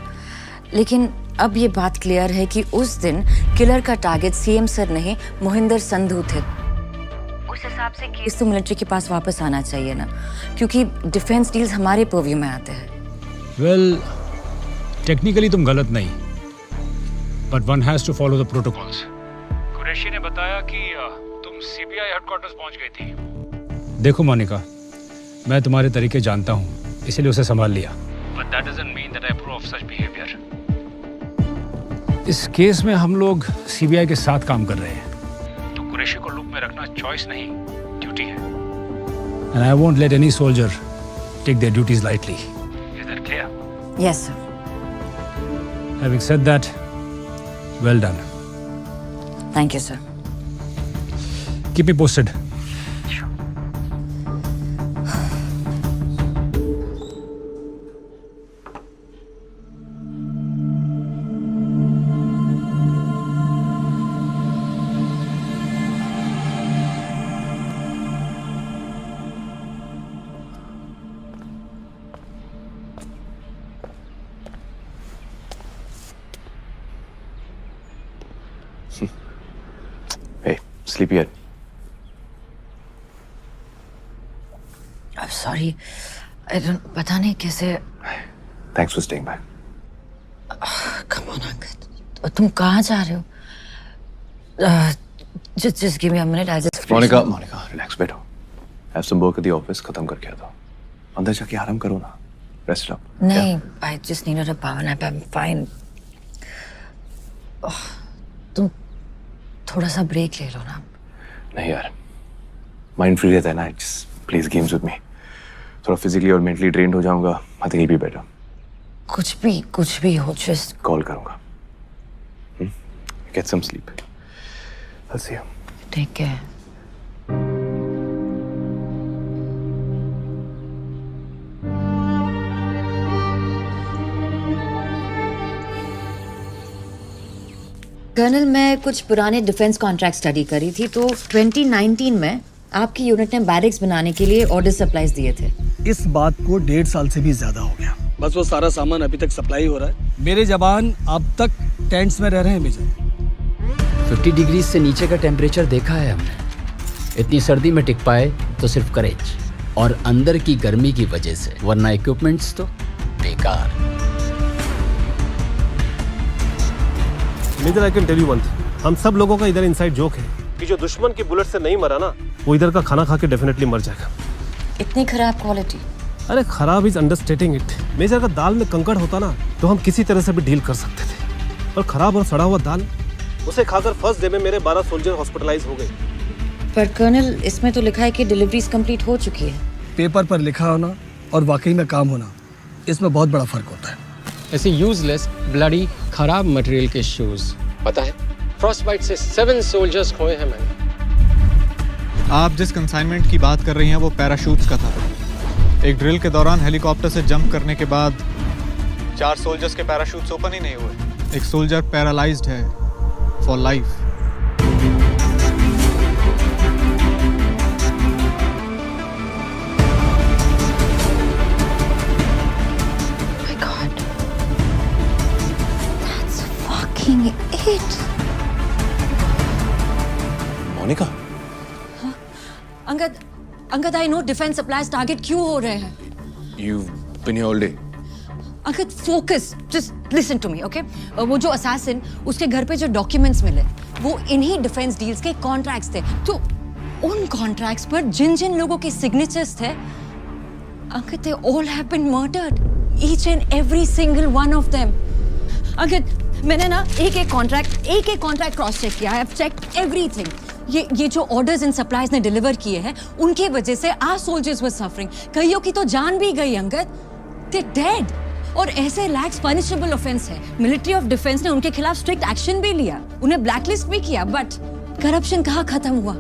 H: लेकिन अब ये बात क्लियर है कि उस दिन किलर का टारगेट CM सर नहीं मोहिंदर संधू थे। उस हिसाब से केस तो मिलिट्री के पास वापस आना चाहिए ना, क्योंकि डिफेंस डील्स हमारे पर्व्यू में आते हैं।
G: वेल, टेक्निकली तुम गलत नहीं, but one has to follow the protocols. Qureshi ने बताया कि तुम CBI हेडक्वार्टर्स पहुंच गई थी। देखो मोनिका, मैं तुम्हारे तरीके जानता हूँ, इसलिए उसे संभाल लिया। But that doesn't mean that I approve of such behavior. इस केस में हम लोग CBI के साथ काम कर रहे हैं, तो कुरैशी को लूप में रखना चॉइस नहीं, ड्यूटी है। And I won't let any soldier take their duties lightly. Is that clear?
H: Yes, sir.
G: Having said that, well done.
H: Thank you, sir.
G: Keep me posted.
N: Hey, sleepyhead.
H: I'm sorry. I don't. पता नहीं कैसे.
N: Thanks for staying back.
H: Come on, Angad. तुम कहाँ जा रहे हो? Just give me a minute. I'll just.
N: Monika relax बैठो. Have some work at the office, खत्म करके आता हूं. अंदर जाके आराम करो ना. Rest up.
H: नहीं, I just needed a power nap. I'm fine. तुम थोड़ा सा ब्रेक ले लो ना.
N: नहीं यार, माइंड फ्री रहता है ना. Just please games with me. थोड़ा फिजिकली और मेंटली ड्रेन्ड हो जाऊंगा. I think be better.
H: कुछ भी हो, just
N: कॉल करूंगा. Get some sleep. I'll see you.
H: take care. Colonel, मैं कुछ पुराने डिफेंस कॉन्ट्रैक्ट स्टडी करी थी, तो 2019 में आपकी यूनिट ने बैरिक्स बनाने के लिए ऑर्डर सप्लाईज दिए थे.
B: इस बात को 1.5 साल से भी ज्यादा हो गया. बस वो सारा सामान अभी तक सप्लाई हो रहा है. मेरे जवान अब तक टेंट्स में रह रहे हैं मेजर.
R: 50 डिग्री से नीचे का टेम्परेचर देखा है हमने. इतनी सर्दी में टिक पाए तो सिर्फ करेज और अंदर की गर्मी की वजह से, वरना इक्विपमेंट्स तो बेकार.
K: Major, I can tell you one thing. हम सब लोगों का इधर इनसाइड जोक है कि जो दुश्मन की बुलेट से नहीं मरा ना, वो इधर का खाना खा के डेफिनेटली मर जाएगा.
H: इतनी खराब क्वालिटी?
K: अरे खराब इज अंडरस्टेटिंग इट. मेजर, अगर दाल में कंकड़ होता ना तो हम किसी तरह से भी डील कर सकते थे. और खराब और सड़ा हुआ दाल, उसे खाकर फर्स्ट डे में मेरे 12 सोल्जर हॉस्पिटलाइज हो गए.
H: पर कर्नल, इसमें तो लिखा है कि डिलीवरीज कंप्लीट हो चुकी है.
B: पेपर पर लिखा होना और वाकई में काम होना, इसमें बहुत बड़ा फर्क होता है.
R: ऐसे यूजलेस ब्लडी खराब मटेरियल के शूज, पता है फ्रॉस्ट बाइट से 7 सोल्जर्स खोए हैं मैंने.
L: आप जिस कंसाइनमेंट की बात कर रही हैं वो पैराशूट्स का था. एक ड्रिल के दौरान हेलीकॉप्टर से जंप करने के बाद 4 सोल्जर्स के पैराशूट्स ओपन ही नहीं हुए. एक सोल्जर पैरालाइज्ड है for life.
N: Monika,
H: Angad, I know defence supplies target क्यों हो रहे हैं.
N: you've been here all day.
H: Angad, focus, just listen to me, okay. वो जो असैसिन, उसके घर पे जो डॉक्यूमेंट्स मिले, वो इन्हीं डिफेंस डील्स के कॉन्ट्रैक्ट्स थे. तो उन कॉन्ट्रैक्ट्स पर जिन जिन लोगों के सिग्नेचर्स थे, Angad, they all have been murdered, each and every single one of them. Angad, मैंने ना एक एक कॉन्ट्रैक्ट क्रॉस चेक किया. I have checked everything. ये जो ऑर्डर्स एंड सप्लाईज ने डिलीवर किए हैं, उनके वजह से आवर सोल्जर्स वर सफरिंग. कईयों की तो जान भी गई अंगद. They did. और ऐसे लैक्स पनिशेबल ऑफेंस है. मिलिट्री ऑफ डिफेंस ने उनके खिलाफ स्ट्रिक्ट एक्शन भी लिया, उन्हें ब्लैकलिस्ट भी किया. बट करप्शन कहाँ खत्म हुआ?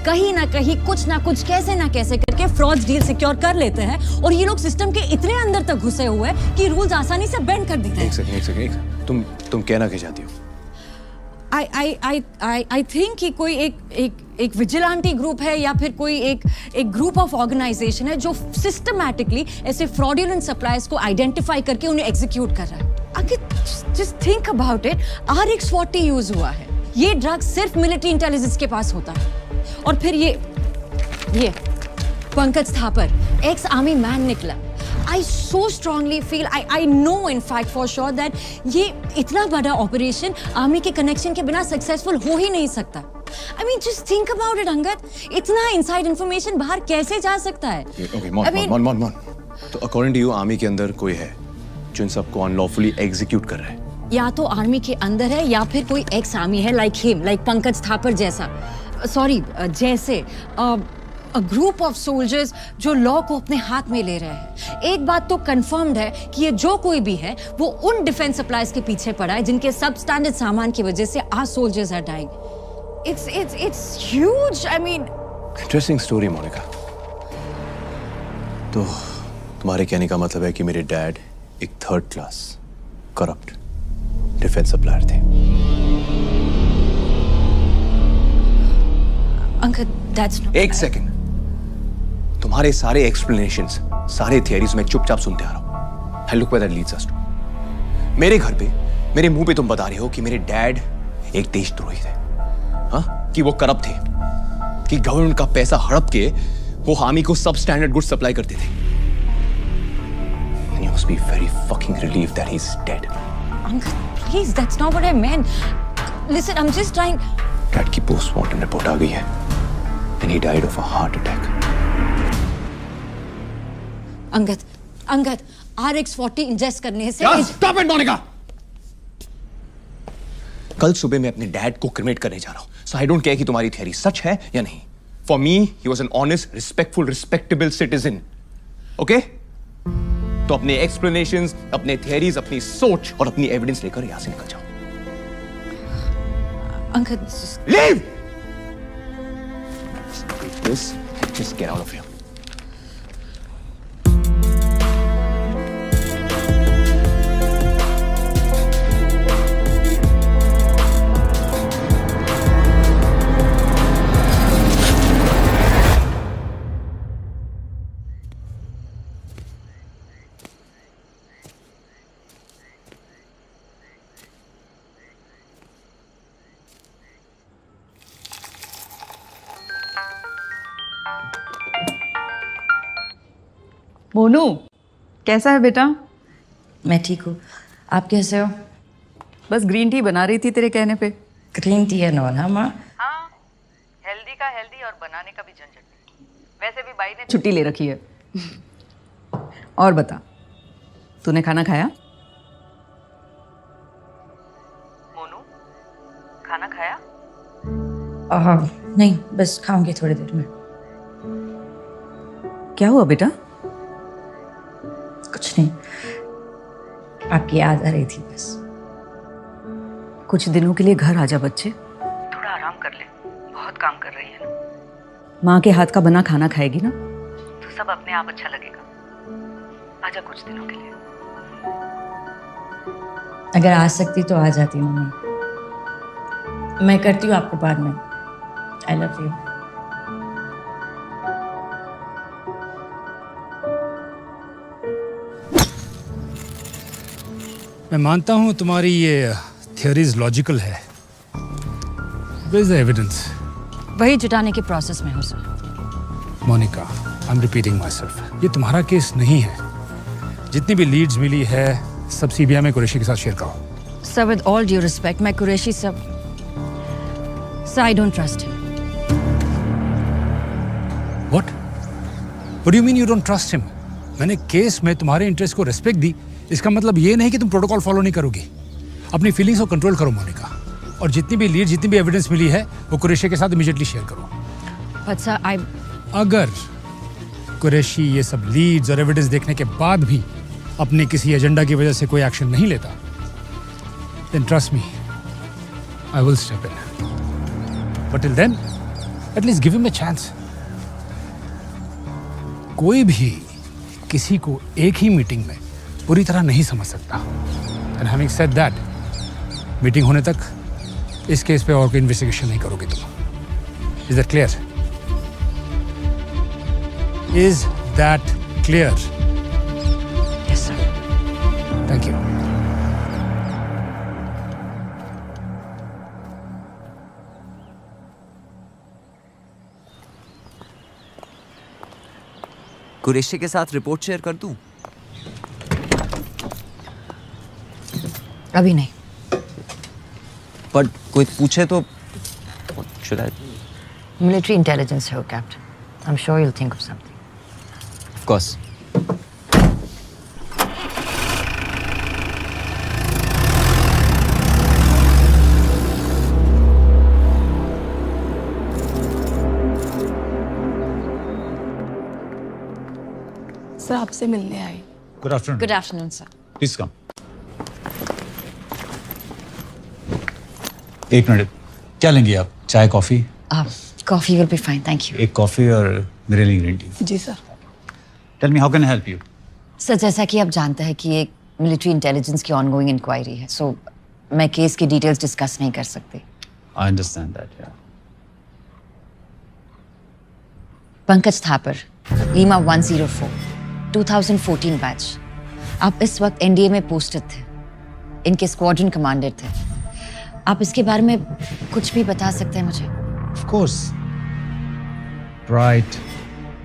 H: कहीं ना कहीं कुछ ना कुछ, कैसे ना कैसे करके फ्रॉड डील सिक्योर कर लेते हैं. और ये लोग सिस्टम के इतने अंदर तक घुसे हुए हैं कि रूल्स आसानी से बेंड कर देते हैं.
N: एक सेकंड. तुम कहना क्या चाहती हो?
H: आई थिंक कि कोई एक विजिलेंटी ग्रुप है या फिर कोई एक ग्रुप ऑफ ऑर्गेनाइजेशन है जो सिस्टमैटिकली ऐसे फ्रॉडुलेंट सप्लाईज को आइडेंटिफाई करके उन्हें एग्जीक्यूट कर रहा है. अगर just think about it, RX-40 use हुआ है. ये ड्रग सिर्फ मिलिट्री इंटेलिजेंस के पास होता है. और फिर ये Pankaj Thapar, ex army man निकला. I so strongly feel, I know in fact for sure that ये इतना बड़ा ऑपरेशन आर्मी के कनेक्शन के बिना सक्सेसफुल हो ही नहीं सकता. I mean just think about it Angad. इतना इनसाइड इंफॉर्मेशन बाहर कैसे जा सकता है?
N: Okay, mon. तो अकॉर्डिंग टू यू आर्मी के अंदर कोई है जो इन सबको अनलॉफुली एग्जीक्यूट कर रहा है?
H: या तो आर्मी के अंदर है या फिर कोई एक्स आर्मी है, लाइक पंकज थापर जैसा. जैसे a group of soldiers जो लॉ को अपने हाथ में ले रहे हैं. एक बात तो कंफर्म्ड है कि ये जो कोई भी है वो उन डिफेंस सप्लाईज के पीछे पड़ा है जिनके सब स्टैंडर्ड सामान की वजह से our soldiers are dying. It's huge. I mean,
N: interesting story Monika. तो तुम्हारे कहने का मतलब है कि मेरे डैड एक 3rd class corrupt defence supplier थे.
H: Uncle, that's not.
N: एक सेकंड. तुम्हारे सारे एक्सप्लेनेशंस, सारे थियरीज में चुपचाप सुनते आ रहा हूं. And look where that leads us to. मेरे घर पे, मेरे मुंह पे तुम बता रहे हो कि मेरे डैड एक देशद्रोही थे. हाँ? कि वो करप्ट थे. कि गवर्नमेंट का पैसा हड़प के वो आर्मी को सब स्टैंडर्ड गुड्स सप्लाई करते थे. And you must be very fucking relieved that he's dead.
H: Uncle, please, that's not what I meant. Listen, I'm just trying.
N: Dad की पोस्टमार्टम रिपोर्ट आ गई है and he died of a heart attack.
H: Angad RX-40 ingest करने से
N: स्टॉप इट मोनिका। कल सुबह मैं अपने डैड को क्रिमेट करने जा रहा हूं, सो आई डोंट केयर कि तुम्हारी थियरी सच है या नहीं। For me he was an honest, respectful, respectable citizen. Okay, तो अपने एक्सप्लेनेशंस, अपने थियरीज, अपनी सोच और अपनी एविडेंस लेकर यहां से निकल जाओ।
H: Angad,
N: leave this, just get out of here.
P: Monu, कैसा है बेटा?
H: मैं ठीक हूँ, आप कैसे हो?
P: बस ग्रीन टी बना रही थी तेरे कहने पे।
H: ग्रीन टी एंड ऑल, हाँ माँ?
P: हाँ, हेल्दी का हेल्दी और बनाने का भी झंझट नहीं। वैसे भी बाई ने छुट्टी ले रखी है। और बता, तूने खाना खाया? मोनू, खाना खाया?
H: नहीं, बस खाऊंगी थोड़ी देर में।
P: क्या हुआ बेटा?
H: कुछ नहीं, आपकी याद आ रही थी बस।
P: कुछ दिनों के लिए घर आजा बच्चे, थोड़ा आराम कर ले, बहुत काम कर रही है ना। माँ के हाथ का बना खाना खाएगी ना तो सब अपने आप अच्छा लगेगा। आजा कुछ दिनों के लिए।
H: अगर आ सकती तो आ जाती मम्मी। मैं करती हूँ आपको बाद में। I love you.
G: मैं मानता हूं तुम्हारी ये थियरीज लॉजिकल है। Where is the evidence?
H: वही जुटाने के प्रोसेस में हूँ सर।
G: Monika, I am repeating myself, ये तुम्हारा केस नहीं है। जितनी भी लीड्स मिली है सब सीबीआई में कुरैशी के साथ शेयर करो।
H: Sir, with all due respect, मैं Qureshi sir, I don't trust him.
G: What? What do you mean you don't trust him? मैंने केस में तुम्हारे इंटरेस्ट को रिस्पेक्ट दी, इसका मतलब ये नहीं कि तुम प्रोटोकॉल फॉलो नहीं करोगी। अपनी फीलिंग्स को कंट्रोल करो मोनिका, और जितनी भी लीड, जितनी भी एविडेंस मिली है वो कुरैशी के साथ इमीडिएटली शेयर करो।
H: But sir,
G: अगर कुरैशी ये सब लीड्स और एविडेंस देखने के बाद भी अपने किसी एजेंडा की वजह से कोई एक्शन नहीं लेता, then trust me, I will step in. But till then, at least give him a chance. कोई भी किसी को एक ही मीटिंग में पूरी तरह नहीं समझ सकता। And having said that, meeting होने तक इस केस पे और कोई इन्वेस्टिगेशन नहीं करोगे तुम। Is that clear? Is that clear?
H: Yes, sir.
G: Thank you.
J: Qureshi के साथ रिपोर्ट शेयर कर दूं?
H: अभी नहीं।
J: पर कोई पूछे तो should I?
H: Military intelligence है वो, Captain. I'm sure you'll think of something.
J: Of course.
Q: Sir, आपसे मिलने आई।
L: Good afternoon.
H: Good afternoon, sir.
L: Please come. एक मिनट, क्या लेंगे आप? चाय, coffee?
H: Coffee will be fine, thank you.
L: एक कॉफी और मेरे लिए ग्रीन टी।
Q: जी sir.
L: Tell me, how can I help you?
H: Sir, जैसा कि आप जानते हैं कि एक मिलिट्री इंटेलिजेंस की ऑनगोइंग इंक्वायरी है, सो मैं केस की डिटेल्स डिस्कस नहीं कर सकती।
L: आई अंडरस्टैंड दैट, या।
H: Pankaj Thapar, Lima 104, 2014 batch. आप इस वक्त एनडीए में पोस्टेड थे, इनके स्क्वाड्रन कमांडर थे। आप इसके बारे में कुछ भी बता सकते हैं मुझे?
L: ऑफ कोर्स, ब्राइट,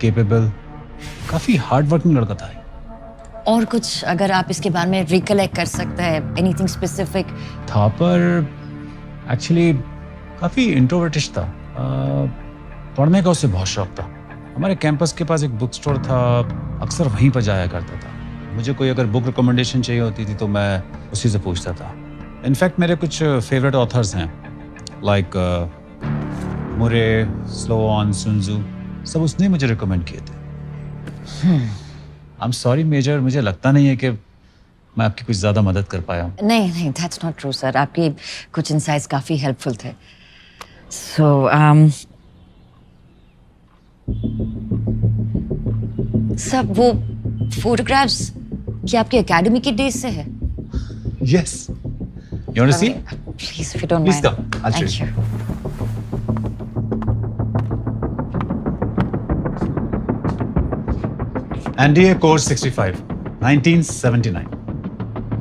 L: केपेबल, काफी हार्ड वर्किंग लड़का था।
H: और कुछ अगर आप इसके बारे में रिकलेक्ट कर सकते हैं, एनीथिंग स्पेसिफिक?
L: थापर एक्चुअली
S: काफ़ी इंट्रोवर्टिश था। पढ़ने का उसे बहुत शौक था। हमारे कैंपस के पास एक बुक स्टोर था, अक्सर वहीं पर जाया करता था। मुझे कोई अगर बुक रिकमेंडेशन चाहिए होती थी तो मैं उसी से पूछता था। इनफैक्ट मेरे कुछ फेवरेट ऑथर्स हैं, लाइक मुरे, स्लोआन, सुनजू, सब उसने मुझे रिकमेंड किए थे। आई एम सॉरी मेजर, मुझे लगता नहीं है कि मैं आपकी कुछ ज़्यादा मदद कर पाया हूँ।
H: नहीं नहीं, दैट्स नॉट ट्रू सर। आपके कुछ इंसाइट्स काफ़ी हेल्पफुल थे। सो सब वो फोटोग्राफ्स ये आपके एकेडमी के डेज से है?
S: Yes. You want to see?
H: Please, if you don't
S: Please
H: mind.
S: come. I'll show
H: Thank
S: you. NDA Course 65, 1979.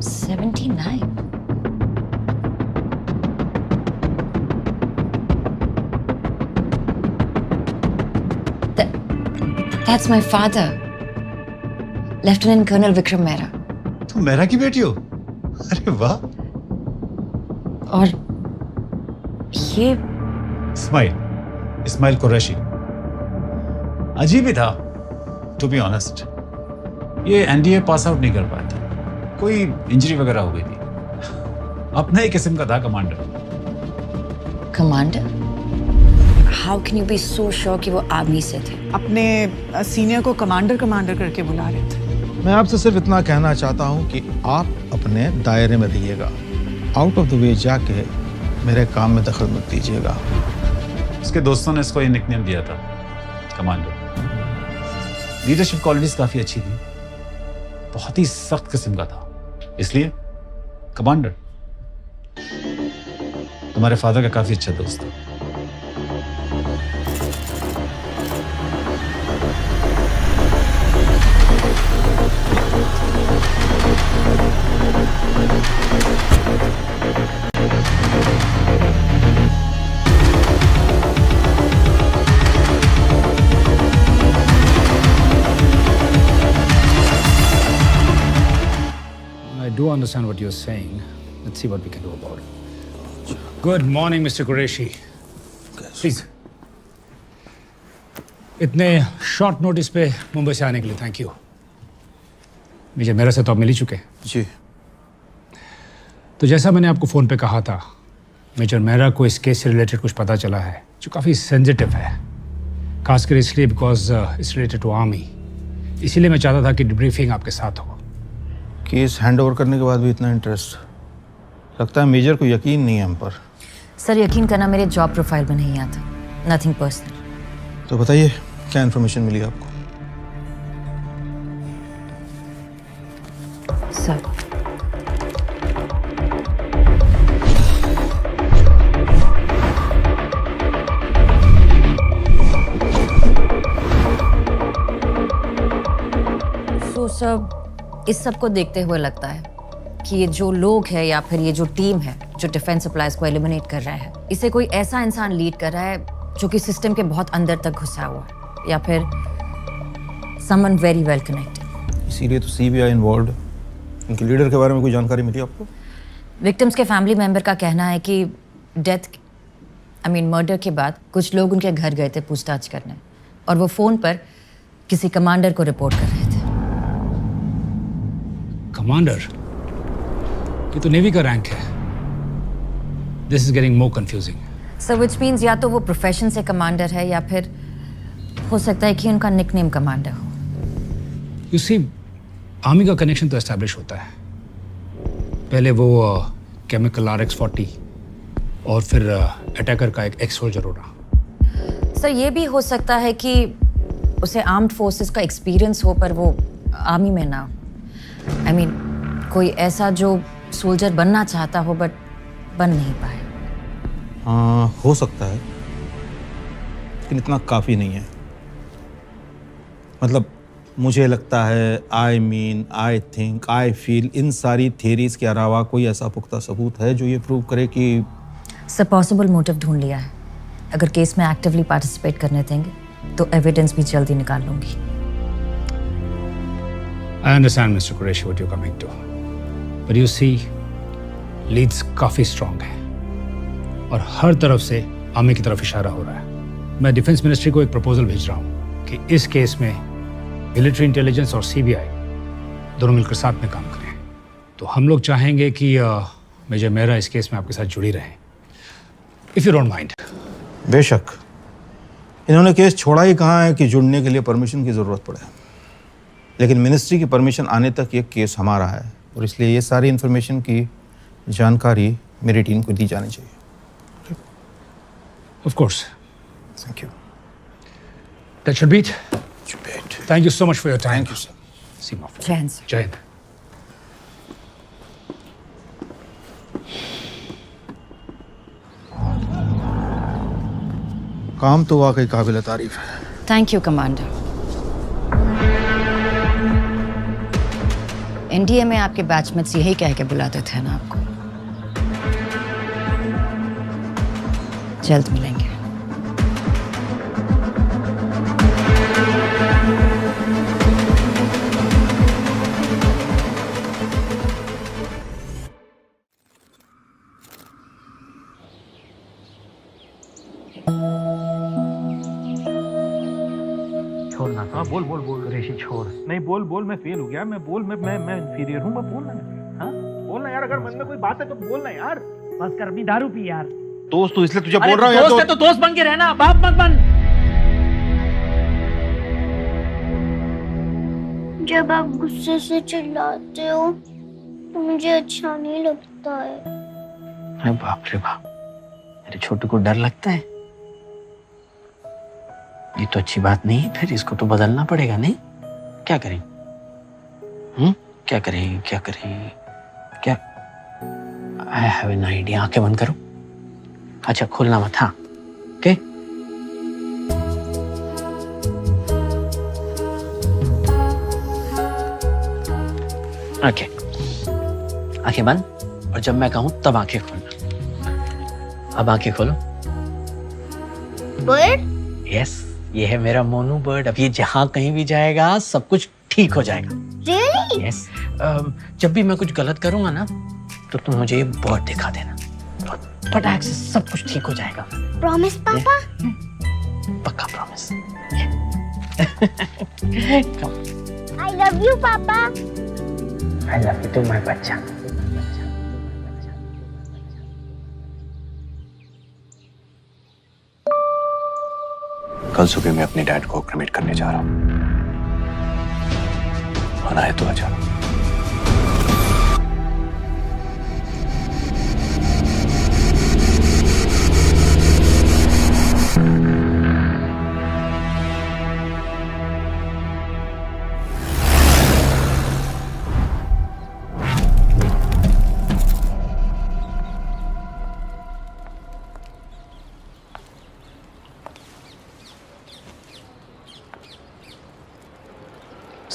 H: 79? That's my father, Lieutenant Colonel Vikram Mehra.
S: तुम मेहरा की बेटी हो? अरे वाह।
H: और ये
S: इस्माइल कुरैशी। अजीब ही था, टू बी ऑनेस्ट। ये एनडीए पास आउट नहीं कर पाया था, कोई इंजरी वगैरह हो गई थी। अपना ही किस्म का था commander.
H: Commander? How can you be so sure कि वो आर्मी से थे?
P: अपने सीनियर को कमांडर कमांडर करके बुला रहे थे।
M: मैं आपसे सिर्फ इतना कहना चाहता हूँ कि आप अपने दायरे में रहिएगा। आउट ऑफ द वे जाके मेरे काम में दखल मत दीजिएगा।
S: उसके दोस्तों ने इसको ये निकनेम दिया था, कमांडर। लीडरशिप क्वालिटीज काफी अच्छी थी, बहुत ही सख्त किस्म का था, इसलिए कमांडर। तुम्हारे फादर का काफी अच्छा दोस्त था।
G: I do understand what you're saying. Let's see what we can do about it. Good morning, Mr. Qureshi. Please. इतने शॉर्ट नोटिस पे मुंबई से आने के लिए थैंक यू। मुझे मेरा से तो आप मिल ही चुके हैं।
M: जी।
G: तो जैसा मैंने आपको फ़ोन पे कहा था, मेजर मेहरा को इस केस से रिलेटेड कुछ पता चला है जो काफ़ी सेंसिटिव है, खासकर इसलिए because it's related to army. इसीलिए मैं चाहता था कि डिब्रीफिंग आपके साथ हो।
M: केस हैंड ओवर करने के बाद भी इतना इंटरेस्ट, लगता है मेजर को यकीन नहीं है हम पर।
H: सर यकीन करना मेरे जॉब प्रोफाइल में नहीं आता, नथिंग पर्सनल।
M: तो बताइए क्या इन्फॉर्मेशन मिली आपको?
H: सर सब इस सब को देखते हुए लगता है कि ये जो लोग हैं या फिर ये जो टीम है जो डिफेंस सप्लाईज को एलिमिनेट कर रहा है, इसे कोई ऐसा इंसान लीड कर रहा है जो कि सिस्टम के बहुत अंदर तक घुसा हुआ है, या फिर समवन वेरी वेल कनेक्टेड।
M: इसीलिए तो सीबीआई इन्वॉल्व। इनके लीडर के बारे में कोई जानकारी मिली आपको?
H: विक्टिम्स के फैमिली मेंबर का कहना है कि मर्डर के बाद कुछ लोग उनके घर गए थे पूछताछ करने, और वो फोन पर किसी कमांडर को रिपोर्ट कर रहे थे।
G: कमांडर? ये तो नेवी का रैंक है। This is getting more confusing.
H: Sir which means या तो वो प्रोफेशन से कमांडर है या फिर हो सकता है कि उनका निकनेम कमांडर हो।
G: यू सी, आर्मी का कनेक्शन तो एस्टैब्लिश होता है। पहले वो केमिकल RX-40 और फिर अटैकर का एक एक्स सोल्जर होना।
H: सर ये भी हो सकता है कि उसे आर्म्ड फोर्सेस का एक्सपीरियंस हो पर वो आर्मी में ना हो। कोई ऐसा जो सोल्जर बनना चाहता हो बट बन नहीं पाए।
M: हो सकता है, लेकिन इतना काफ़ी नहीं है। मतलब मुझे लगता है, आई थिंक, आई फील, इन सारी थियरीज के अलावा कोई ऐसा पुख्ता सबूत है जो ये प्रूव करे कि
H: सर पॉसिबल मोटिव ढूंढ लिया है। अगर केस में एक्टिवली पार्टिसिपेट करने देंगे तो एविडेंस भी जल्दी निकाल लूंगी।
G: I understand, Mr. Qureshi, what you're coming to. But you see, leads काफ़ी स्ट्रॉन्ग है। और हर तरफ से आर्मी की तरफ इशारा हो रहा है। मैं डिफेंस मिनिस्ट्री को एक प्रपोजल भेज रहा हूँ कि इस केस में मिलिट्री इंटेलिजेंस और सीबीआई दोनों मिलकर साथ में काम करें। तो हम लोग चाहेंगे कि मेजर मेहरा इस केस में आपके साथ जुड़ी रहे, इफ यू डोंट माइंड।
M: बेशक, इन्होंने केस छोड़ा ही कहाँ है कि जुड़ने के लिए परमिशन की ज़रूरत पड़े, लेकिन मिनिस्ट्री की परमिशन आने तक ये केस हमारा है और इसलिए ये सारी इन्फॉर्मेशन की जानकारी मेरी टीम को दी जानी चाहिए।
G: Of course.
M: Thank you.
G: That should be it. Thank you so much for your time.
M: Thank you, sir.
G: See you, my friend.
H: जय हिंद सर।
G: जय हिंद।
M: काम तो वाकई काबिल तारीफ है।
H: Thank you commander. एनडीए में आपके बैचमेट्स यही कह के बुलाते थे ना आपको। जल्द मिलेंगे।
F: छोड़ना था। बोल बोल बोल ऋषि छोड़।
M: नहीं बोल बोल, मैं फेल हो गया। मैं बोल, मैं इंफीरियर हूँ। मैं बोलना है। हाँ बोलना यार, अगर मन में कोई बात है तो बोलना यार।
F: बस कर, अपनी दारू पी यार।
M: दोस्त तो इसलिए तुझे बोल रहा हूँ यार।
F: दोस्त है तो दोस्त बन के रहना, बाप मत बन।
T: जब आप गुस्से से चिल्लाते हो तो मुझे अच्छा नहीं लगता है।
F: अरे बाप रे बाप, मेरे छोटू को डर लगता है। ये तो अच्छी बात नहीं है, फिर इसको तो बदलना पड़ेगा। नहीं क्या करें? क्या करें क्या करें क्या? I have an idea. आंखें बंद करो। अच्छा खोलना मत। हाँ ओके। ओके आंखें बंद, और जब मैं कहूं तब आंखें खोलना। अब आंखें खोलो।
T: बर्ड?
F: यस, ये है मेरा मोनू बर्ड। अब ये जहां कहीं भी जाएगा सब कुछ ठीक हो जाएगा।
T: Really?
F: यस। जब भी मैं कुछ गलत करूंगा ना तो तुम मुझे ये बर्ड दिखा देना, तो फटाक से सब कुछ ठीक हो जाएगा।
T: प्रॉमिस पापा?
F: पक्का प्रॉमिस।
T: I love you पापा।
F: I love you too my बच्चा।
N: कल सुबह मैं अपने डैड को क्रिमेट करने जा रहा हूँ। आना है तो आ जाओ।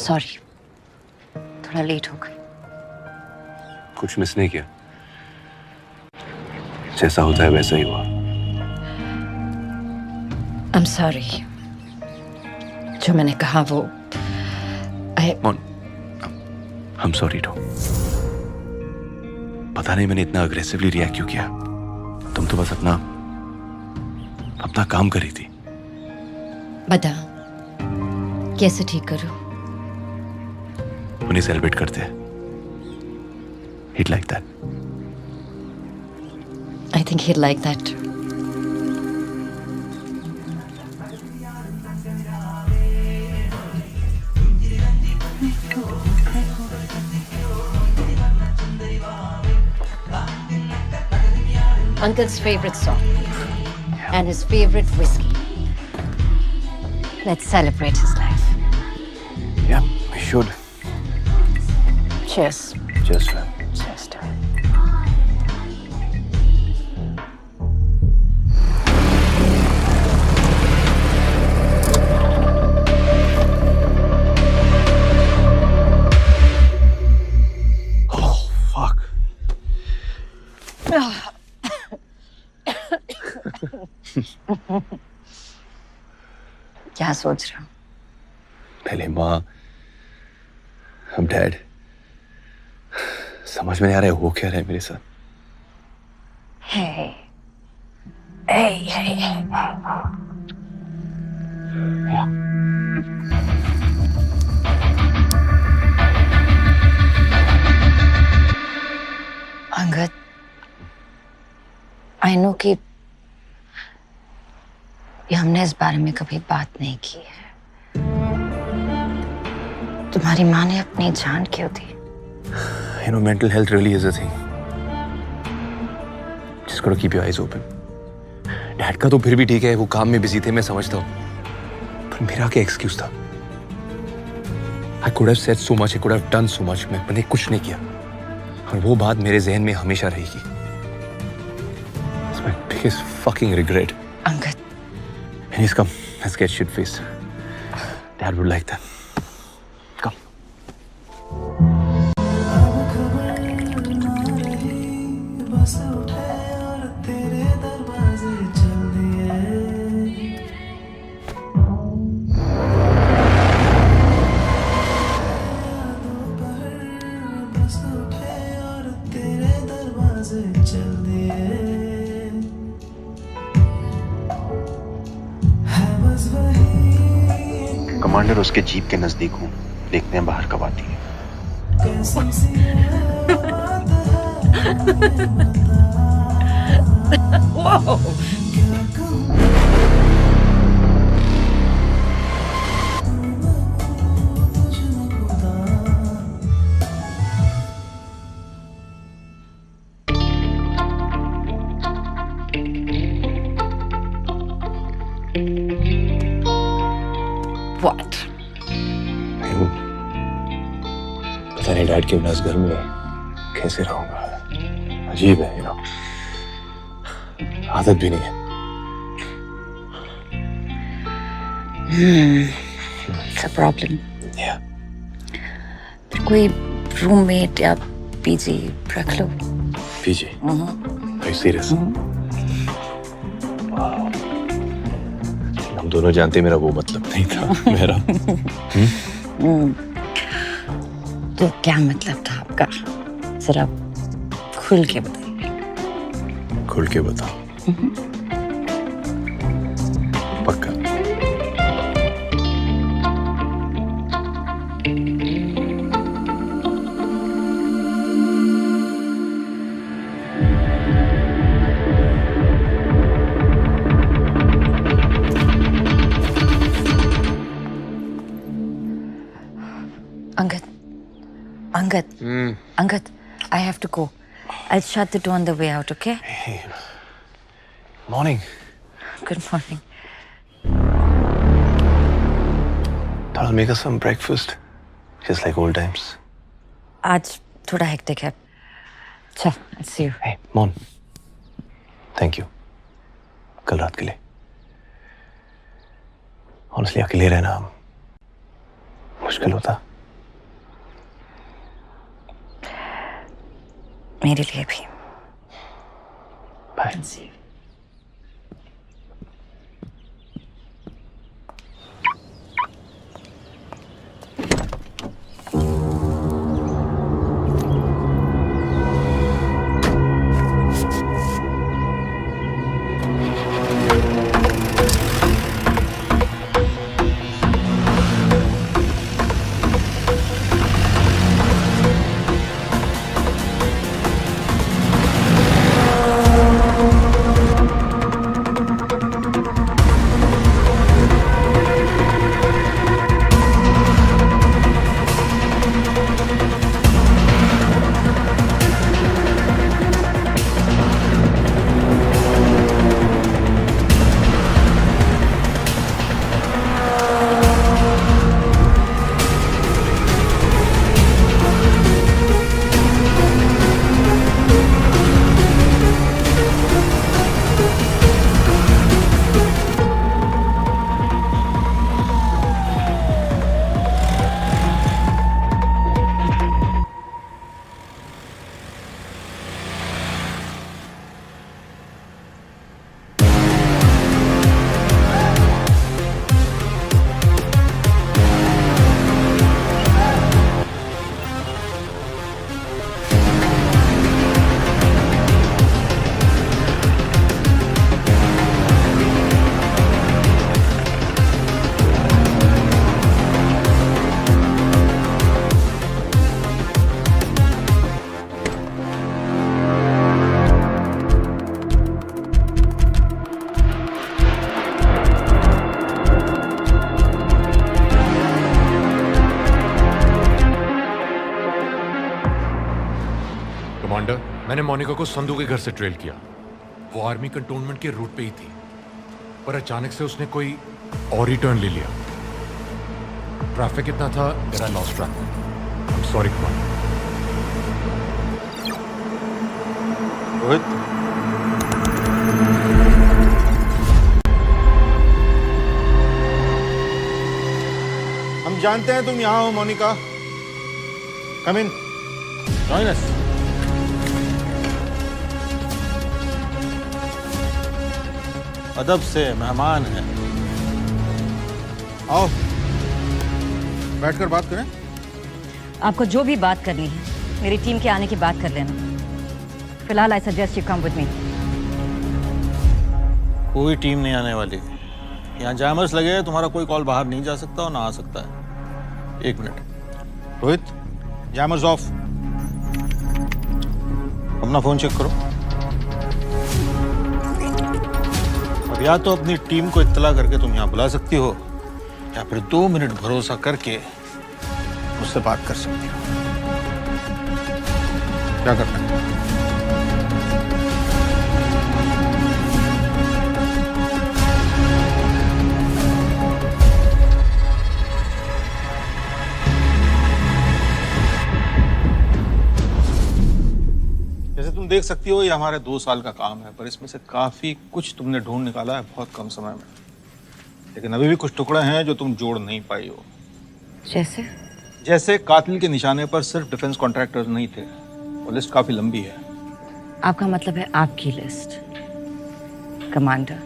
H: सॉरी, थोड़ा लेट हो गई।
N: कुछ मिस नहीं किया, जैसा होता है वैसा ही हुआ।
H: I'm sorry। जो मैंने कहा वो
N: I'm sorry too। पता नहीं मैंने इतना अग्रेसिवली रिएक्ट क्यों किया। तुम तो बस अपना काम कर रही थी।
H: बता कैसे ठीक करूं?
N: उन्हें सेलिब्रेट करते हैं। He'd like that।
H: I think he'd like that। Uncle's favorite song and his favorite whiskey. Let's celebrate his life.
N: Yeah, we should।
H: Cheers।
N: Cheers, man।
H: Cheers to it।
N: Oh, fuck।
H: क्या सोच रहे हो?
N: पहले माँ, अब डैड। समझ में नहीं आ रहा है वो क्या रहा है मेरे साथ।
H: Hey, अंगद, आई नो कि हमने इस बारे में कभी बात नहीं की है। तुम्हारी माँ ने अपनी जान क्यों दी?
N: You know, mental health really is a thing. Just gotta keep your eyes open. Dad का तो फिर भी ठीक है, वो काम में बिजी थे, मैं समझता हूँ। पर मेरा क्या एक्सक्यूज था? I could have said so much, I could have done so much. मैंने कुछ नहीं किया, और वो बात मेरे जहन में हमेशा रहेगी। It's my biggest fucking regret.
H: Angad,
N: Please come, let's get shit faced. Dad would like that. Come.
A: Commander उसके जीप के नजदीक हूँ, देखते हैं बाहर कब आती है।
H: What?
N: पता नहीं डैड के बिना इस घर में कैसे रहूंगा। अजीब है, you know. आदत भी नहीं है।
H: It's a problem.
N: Yeah.
H: फिर कोई रूममेट या पीजी रख लो।
N: पीजी? Are you serious? हम दोनों जानते मेरा वो मतलब नहीं था मेरा।
H: तो क्या मतलब था आपका? जरा खुल के बताइए।
N: खुल के बताओ। पक्का।
H: Angad, Angad, I have to go. I'll shut the door on the way out, okay?
N: Hey, morning.
H: Good morning.
N: Thought I'll make us some breakfast, just like old times.
H: आज थोड़ा हेक्टिक है। चल, I'll see you.
N: Hey, Mon. Thank you. कल रात के लिए। Honestly, अकेले रहना मुश्किल होता।
H: मेरे लिए भी।
N: Bye.
U: मैंने मोनिका को संधू के घर से ट्रेल किया। वो आर्मी कंटोनमेंट के रूट पे ही थी, पर अचानक से उसने कोई और ही टर्न ले लिया। ट्रैफिक इतना था that I lost track. I'm sorry, Kumar.
M: Rohit, हम जानते हैं तुम यहाँ हो मोनिका। कम इन, जॉइन अस। अदब से, मेहमान हैं। आओ बैठकर बात करें।
H: आपको जो भी बात करनी है मेरी टीम के आने की बात कर लेना। फिलहाल I suggest you come with me.
M: कोई टीम नहीं आने वाली। यहाँ जैमर्स लगे हैं, तुम्हारा कोई कॉल बाहर नहीं जा सकता और ना आ सकता है। 1 मिनट रोहित, जैमर्स ऑफ। अपना फोन चेक करो। अब या तो अपनी टीम को इत्तला करके तुम यहाँ बुला सकती हो, या फिर 2 मिनट भरोसा करके मुझसे बात कर सकती हो। क्या करना है? जैसे तुम देख सकती हो, ये हमारे 2 साल का काम है, पर इसमें से काफी कुछ तुमने ढूंढ निकाला है बहुत कम समय में। लेकिन अभी भी कुछ टुकड़े हैं जो तुम जोड़ नहीं पाई हो। जैसे कातिल के निशाने पर सिर्फ डिफेंस कॉन्ट्रैक्टर्स नहीं थे। वो लिस्ट काफी लंबी है।
H: आपका मतलब है आपकी लिस्ट, कमांडर?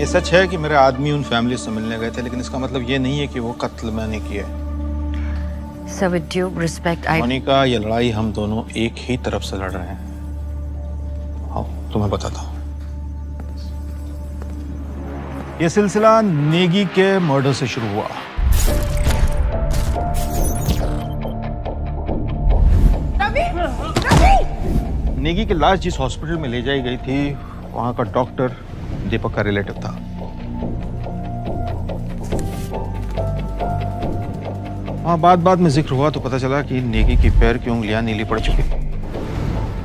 M: ये सच है कि मेरे आदमी उन फैमिली से मिलने गए थे, लेकिन इसका मतलब ये नहीं है कि वो कत्ल मैंने किया है।
H: Sir with due respect,
M: Monika, ये लड़ाई हम दोनों एक ही तरफ से लड़ रहे हैं। आओ तुम्हें बताता हूँ। ये सिलसिला नेगी के मर्डर से शुरू हुआ। नेगी की लाश जिस हॉस्पिटल में ले जाई गई थी, वहां का डॉक्टर दीपक का रिलेटिव था। वहां बाद में जिक्र हुआ तो पता चला कि नेगी की पैर की उंगलियां नीली पड़ चुकी,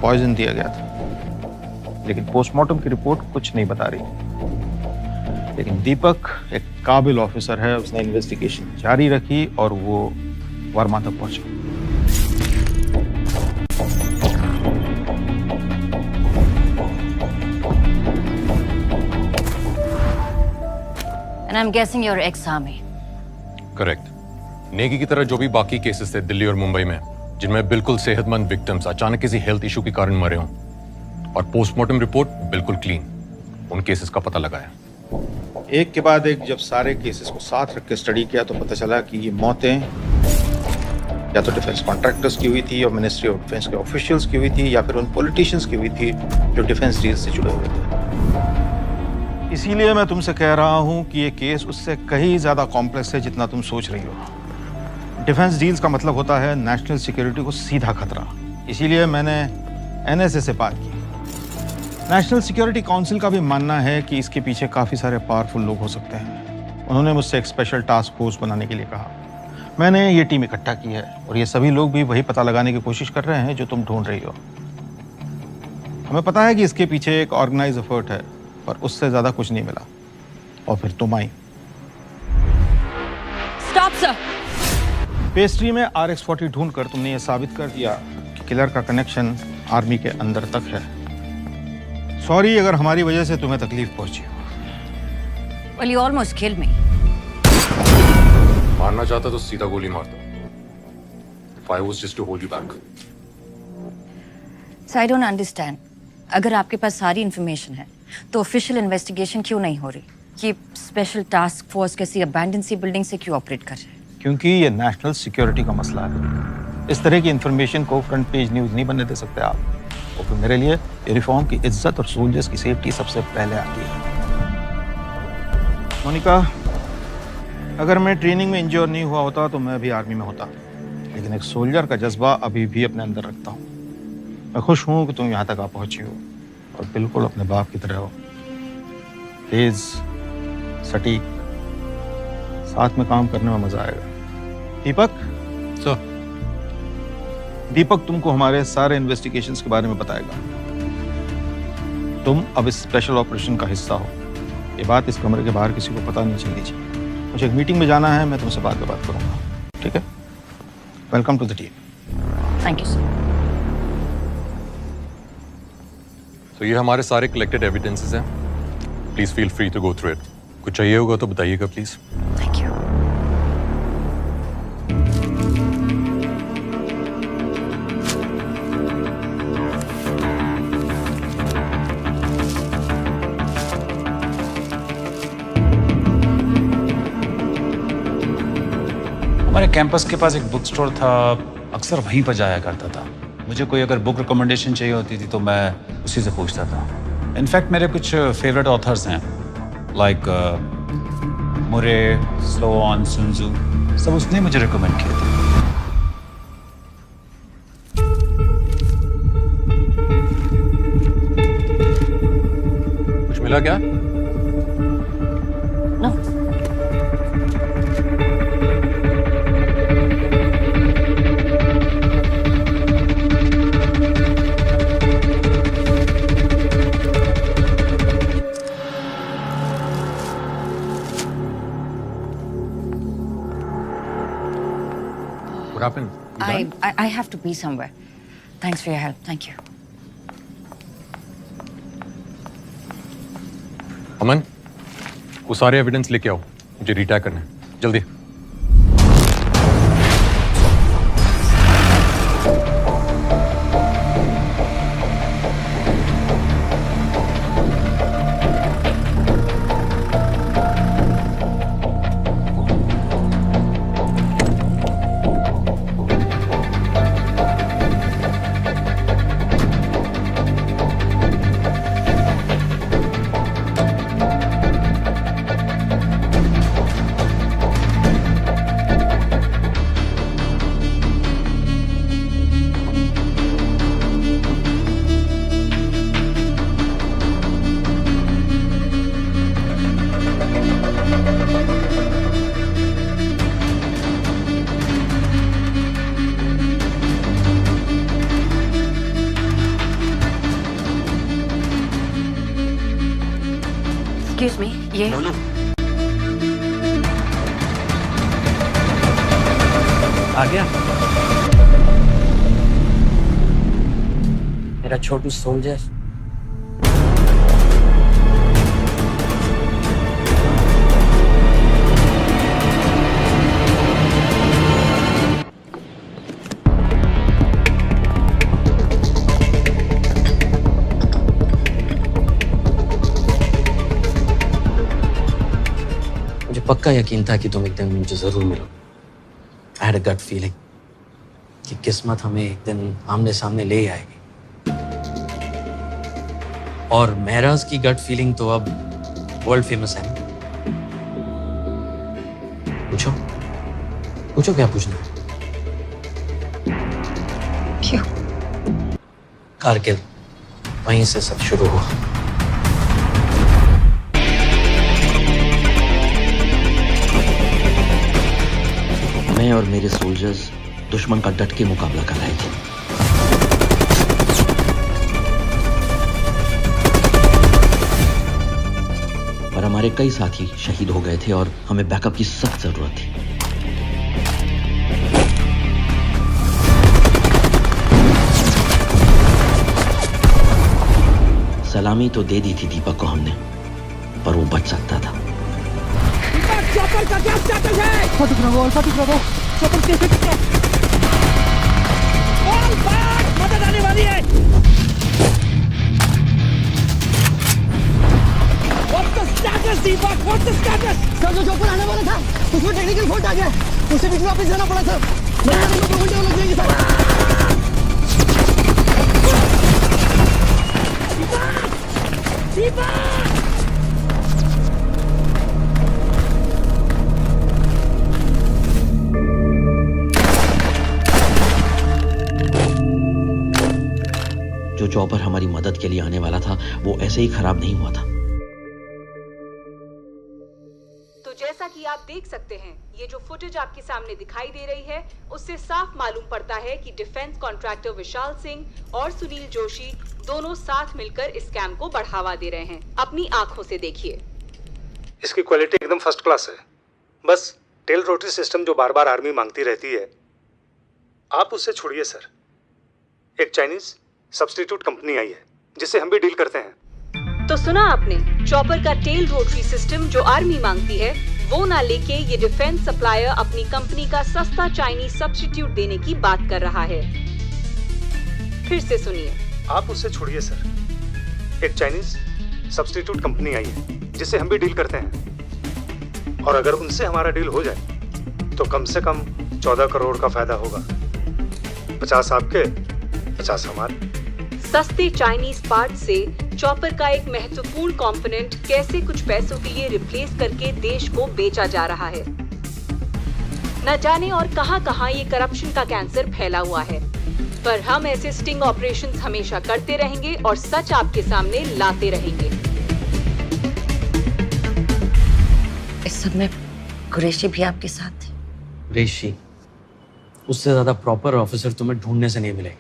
M: पॉइजन दिया गया था। लेकिन पोस्टमार्टम की रिपोर्ट कुछ नहीं बता रही। लेकिन दीपक एक काबिल ऑफिसर है, उसने इन्वेस्टिगेशन जारी रखी और वो वर्मा तक पहुंचा।
H: And I'm guessing you're ex-army.
U: Correct. Negi की तरह जो भी बाकी केसेस थे दिल्ली और मुंबई में, जिनमें बिल्कुल सेहतमंद विक्टिम्स अचानक किसी हेल्थ इशू के कारण मरे हों, और पोस्टमार्टम रिपोर्ट बिल्कुल क्लीन, उन केसेस का पता लगाया।
M: एक के बाद एक जब सारे केसेस को साथ रख के स्टडी किया तो पता चला कि ये मौतें या तो डिफेंस कॉन्ट्रैक्टर्स की हुई थी और मिनिस्ट्री ऑफ डिफेंस के ऑफिशियल्स की हुई थी, या फिर उन पॉलिटिशियंस की हुई थी जो डिफेंस डील से जुड़े हुए थे। इसीलिए मैं तुमसे कह रहा हूं कि ये केस उससे कहीं ज्यादा कॉम्प्लेक्स है जितना तुम सोच रही हो। डिफेंस डील्स का मतलब होता है नेशनल सिक्योरिटी को सीधा खतरा। इसीलिए मैंने एनएसए से बात की। नेशनल सिक्योरिटी काउंसिल का भी मानना है कि इसके पीछे काफ़ी सारे पावरफुल लोग हो सकते हैं। उन्होंने मुझसे एक स्पेशल टास्क फोर्स बनाने के लिए कहा। मैंने ये टीम इकट्ठा की है और ये सभी लोग भी वही पता लगाने की कोशिश कर रहे हैं जो तुम ढूंढ रही हो। हमें पता है कि इसके पीछे एक ऑर्गेनाइज एफर्ट है, पर उससे ज़्यादा कुछ नहीं मिला। और फिर तुम आई।
H: Stop, sir.
M: पेस्ट्री में RX-40 ढूंढकर तुमने ये साबित कर दिया कि किलर का कनेक्शन आर्मी के अंदर तक है। सॉरी अगर हमारी वजह से तुम्हें तकलीफ पहुंची हो।
H: Well, you almost killed me.
U: मारना चाहता तो सीधा गोली मारता। If I was just to hold you back.
H: So I don't understand. अगर आपके पास सारी इंफॉर्मेशन है तो ऑफिशियल इन्वेस्टिगेशन क्यों नहीं हो रही? ये स्पेशल टास्क फोर्स कैसी अबैंडन सी बिल्डिंग से क्यों ऑपरेट कर रहे हैं?
M: क्योंकि ये नेशनल सिक्योरिटी का मसला है। इस तरह की इंफॉर्मेशन को फ्रंट पेज न्यूज नहीं बनने दे सकते आप। और फिर मेरे लिए यूनिफॉर्म की इज्जत और सोल्जर्स की सेफ्टी सबसे पहले आती है। मोनिका, अगर मैं ट्रेनिंग में इंजोर नहीं हुआ होता तो मैं भी आर्मी में होता, लेकिन एक सोल्जर का जज्बा अभी भी अपने अंदर रखता हूँ। मैं खुश हूँ कि तुम यहाँ तक आ पहुँची हो और बिल्कुल अपने बाप की तरह हो। तेज, सटीक, साथ में काम करने में मजा आएगा। दीपक, दीपक तुमको हमारे सारे इन्वेस्टिगेशंस के बारे में बताएगा। तुम अब इस स्पेशल ऑपरेशन का हिस्सा हो। ये बात इस कमरे के बाहर किसी को पता नहीं चलनी चाहिए। मुझे एक मीटिंग में जाना है, मैं तुमसे बाद में बात करूंगा, ठीक है? Welcome to the team.
H: Thank you sir.
U: तो ये हमारे सारे कलेक्टेड एविडेंसेस हैं। Please feel free to go through it. कुछ चाहिए होगा तो बताइएगा प्लीज।
H: Thank you.
S: हमारे कैंपस के पास एक बुक स्टोर था, अक्सर वहीं पर जाया करता था। मुझे कोई अगर बुक रिकमेंडेशन चाहिए होती थी तो मैं उसी से पूछता था। इनफैक्ट मेरे कुछ फेवरेट ऑथर्स हैं, लाइक मुरे, स्लोआन, सुनजू, सब उसने मुझे रिकमेंड किए थे।
U: कुछ मिला क्या? What happened?
H: I have to be somewhere. Thanks for your help. Thank you.
U: अमन, वो सारे एविडेंस लेके आओ, मुझे रिटैग करना है, जल्दी।
E: Excuse me, ये
F: आ गया मेरा छोटू सोल्जर। पक्का यकीन था कि तुम एक दिन मुझे जरूर मिलो। I had a gut feeling कि किस्मत हमें एक दिन आमने सामने ले आएगी। और महराज की गट फीलिंग तो अब वर्ल्ड फेमस है। पूछो पूछो क्या पूछना है?
H: क्यों?
F: कारगिल, वहीं से सब शुरू हुआ। मैं और मेरे सोल्जर्स दुश्मन का डट के मुकाबला कर रहे थे। पर हमारे कई साथी शहीद हो गए थे और हमें बैकअप की सख्त जरूरत थी। सलामी तो दे दी थी दीपक को हमने, पर वो बच सकता था।
C: चॉपर का क्या स्टेटस है? अल्फा ब्रावो, चॉपर कैसे किया? ऑल बैक, मदद आने वाली है। What's the status, Deepak? What's the status? Sir, जो चॉपर आने वाला था, उसमें टेक्निकल फॉल्ट आ गया। उसे बीच में वापस जाना पड़ा सर। मेरे को 2 घंटे लग जाएंगे सर। दीपक!
F: जो चॉपर हमारी मदद के लिए आने वाला था वो ऐसे ही खराब नहीं हुआ था।
E: तो
D: तो जैसा कि आप देख सकते हैं, ये जो फुटेज आपके सामने दिखाई दे रही है, उससे साफ मालूम पड़ता है कि डिफेंस कॉन्ट्रैक्टर विशाल सिंह और सुनील जोशी दोनों साथ मिलकर इस स्कैम को बढ़ावा दे रहे हैं। अपनी आंखों से देखिए।
M: इसकी क्वालिटी एकदम फर्स्ट क्लास है। बस टेल रोटरी सिस्टम जो बार बार आर्मी मांगती रहती है, आप उससे छोड़िए सर। एक चाइनीज सब्स्टिट्यूट कंपनी आई है जिससे हम भी डील करते हैं।
D: तो सुना आपने, चॉपर का टेल रोटरी सिस्टम जो आर्मी मांगती है वो ना लेके ये डिफेंस सप्लायर अपनी कंपनी का सस्ता चाइनीज सब्स्टिट्यूट देने की बात कर रहा है। फिर से सुनिए।
M: आप उससे छोड़िए सर। एक चाइनीज सब्स्टिट्यूट कंपनी आई है जिससे हम भी डील करते हैं, और अगर उनसे हमारा डील हो जाए तो कम से कम 14 करोड़ का फायदा होगा। 50 आपके, 50 हमारे।
D: सस्ते चाइनीज पार्ट से चॉपर का एक महत्वपूर्ण कंपोनेंट कैसे कुछ पैसों के लिए रिप्लेस करके देश को बेचा जा रहा है। न जाने और कहां-कहां ये करप्शन का कैंसर फैला हुआ है, पर हम ऐसे स्टिंग ऑपरेशंस हमेशा करते रहेंगे और सच आपके सामने लाते रहेंगे।
H: इस सब में कुरैशी भी आपके साथ थे?
F: कुरैशी उससे ज्यादा प्रॉपर ऑफिसर तुम्हें ढूंढने से नहीं मिलेगा।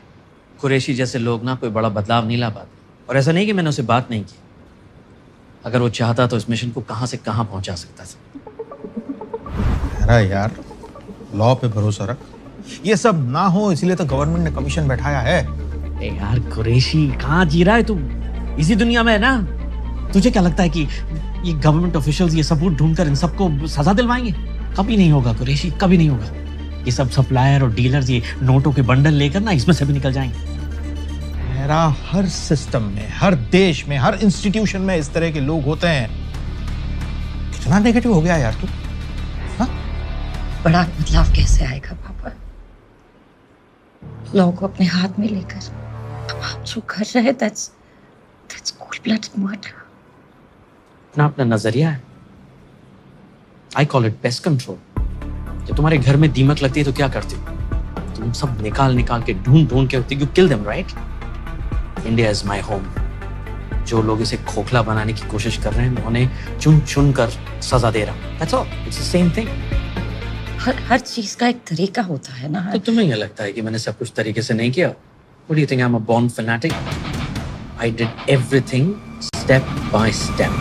F: कुरैशी जैसे लोग ना कोई बड़ा बदलाव नहीं ला पाते। और ऐसा नहीं कि मैंने उसे बात नहीं की, अगर वो चाहता तो इस मिशन को कहां से कहां पहुंचा सकता था।
M: अरे यार, लॉ पे भरोसा रख। ये सब ना हो इसलिए तो गवर्नमेंट ने कमीशन बैठाया है।
F: यार कुरैशी कहाँ जी रहा है तू? इसी दुनिया में है ना। तुझे क्या लगता है कि ये गवर्नमेंट ऑफिशियल्स ये सबूत ढूंढकर इन सबको सजा दिलवाएंगे? कभी नहीं होगा कुरैशी, कभी नहीं होगा। ये सब सप्लायर और डीलर्स ये नोटों के बंडल लेकर ना इसमें से भी निकल जाएंगे।
M: मेरा हर सिस्टम में, हर देश में, हर इंस्टीट्यूशन में इस तरह के लोग होते हैं। कितना नेगेटिव हो गया यार तू।
H: बड़ा बदलाव कैसे आएगा पापा? लोगों को अपने हाथ में लेकर अब आप जो कर रहे हैं, that's cold-blooded murder।
F: अपना अपना नजरिया है। I call it pest control। जब तुम्हारे घर में दीमक लगती है तो क्या करते हो? तुम सब निकाल के ढूंढ के you kill them, right? India is my home। जो लोग इसे खोखला बनाने की कोशिश कर रहे हैं, मैं उन्हें चुन कर सजा दे रहा हूँ। That's all। It's the same thing।
H: हर चीज का एक तरीका होता है ना।
F: तो तुम्हें क्या लगता है कि मैंने सब कुछ तरीके से नहीं किया? What do you think I'm a born fanatic? I did everything step by step।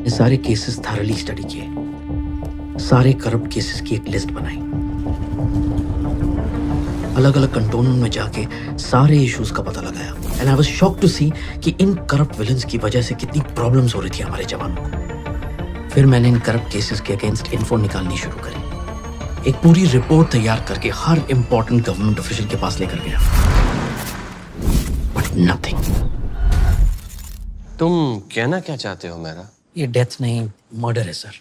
F: ये सारे केसेस थॉरली स्टडी किए, सारे करप्ट केसेस की एक लिस्ट बनाई, अलग अलग कंटोनमेंट में जाके सारे इश्यूज का पता लगाया। And I was shocked to see कि इन करप्ट विलन्स की वजह से कितनी प्रॉब्लम्स हो रही थी हमारे जवानों को। फिर मैंने इन करप्ट केसेस के अगेंस्ट इन्फो निकालनी शुरू करी। एक पूरी रिपोर्ट तैयार करके हर इंपॉर्टेंट गवर्नमेंट ऑफिशियल के पास लेकर गया, बट नथिंग।
N: तुम कहना क्या चाहते हो मेरा?
F: ये डेथ नहीं, मर्डर है सर।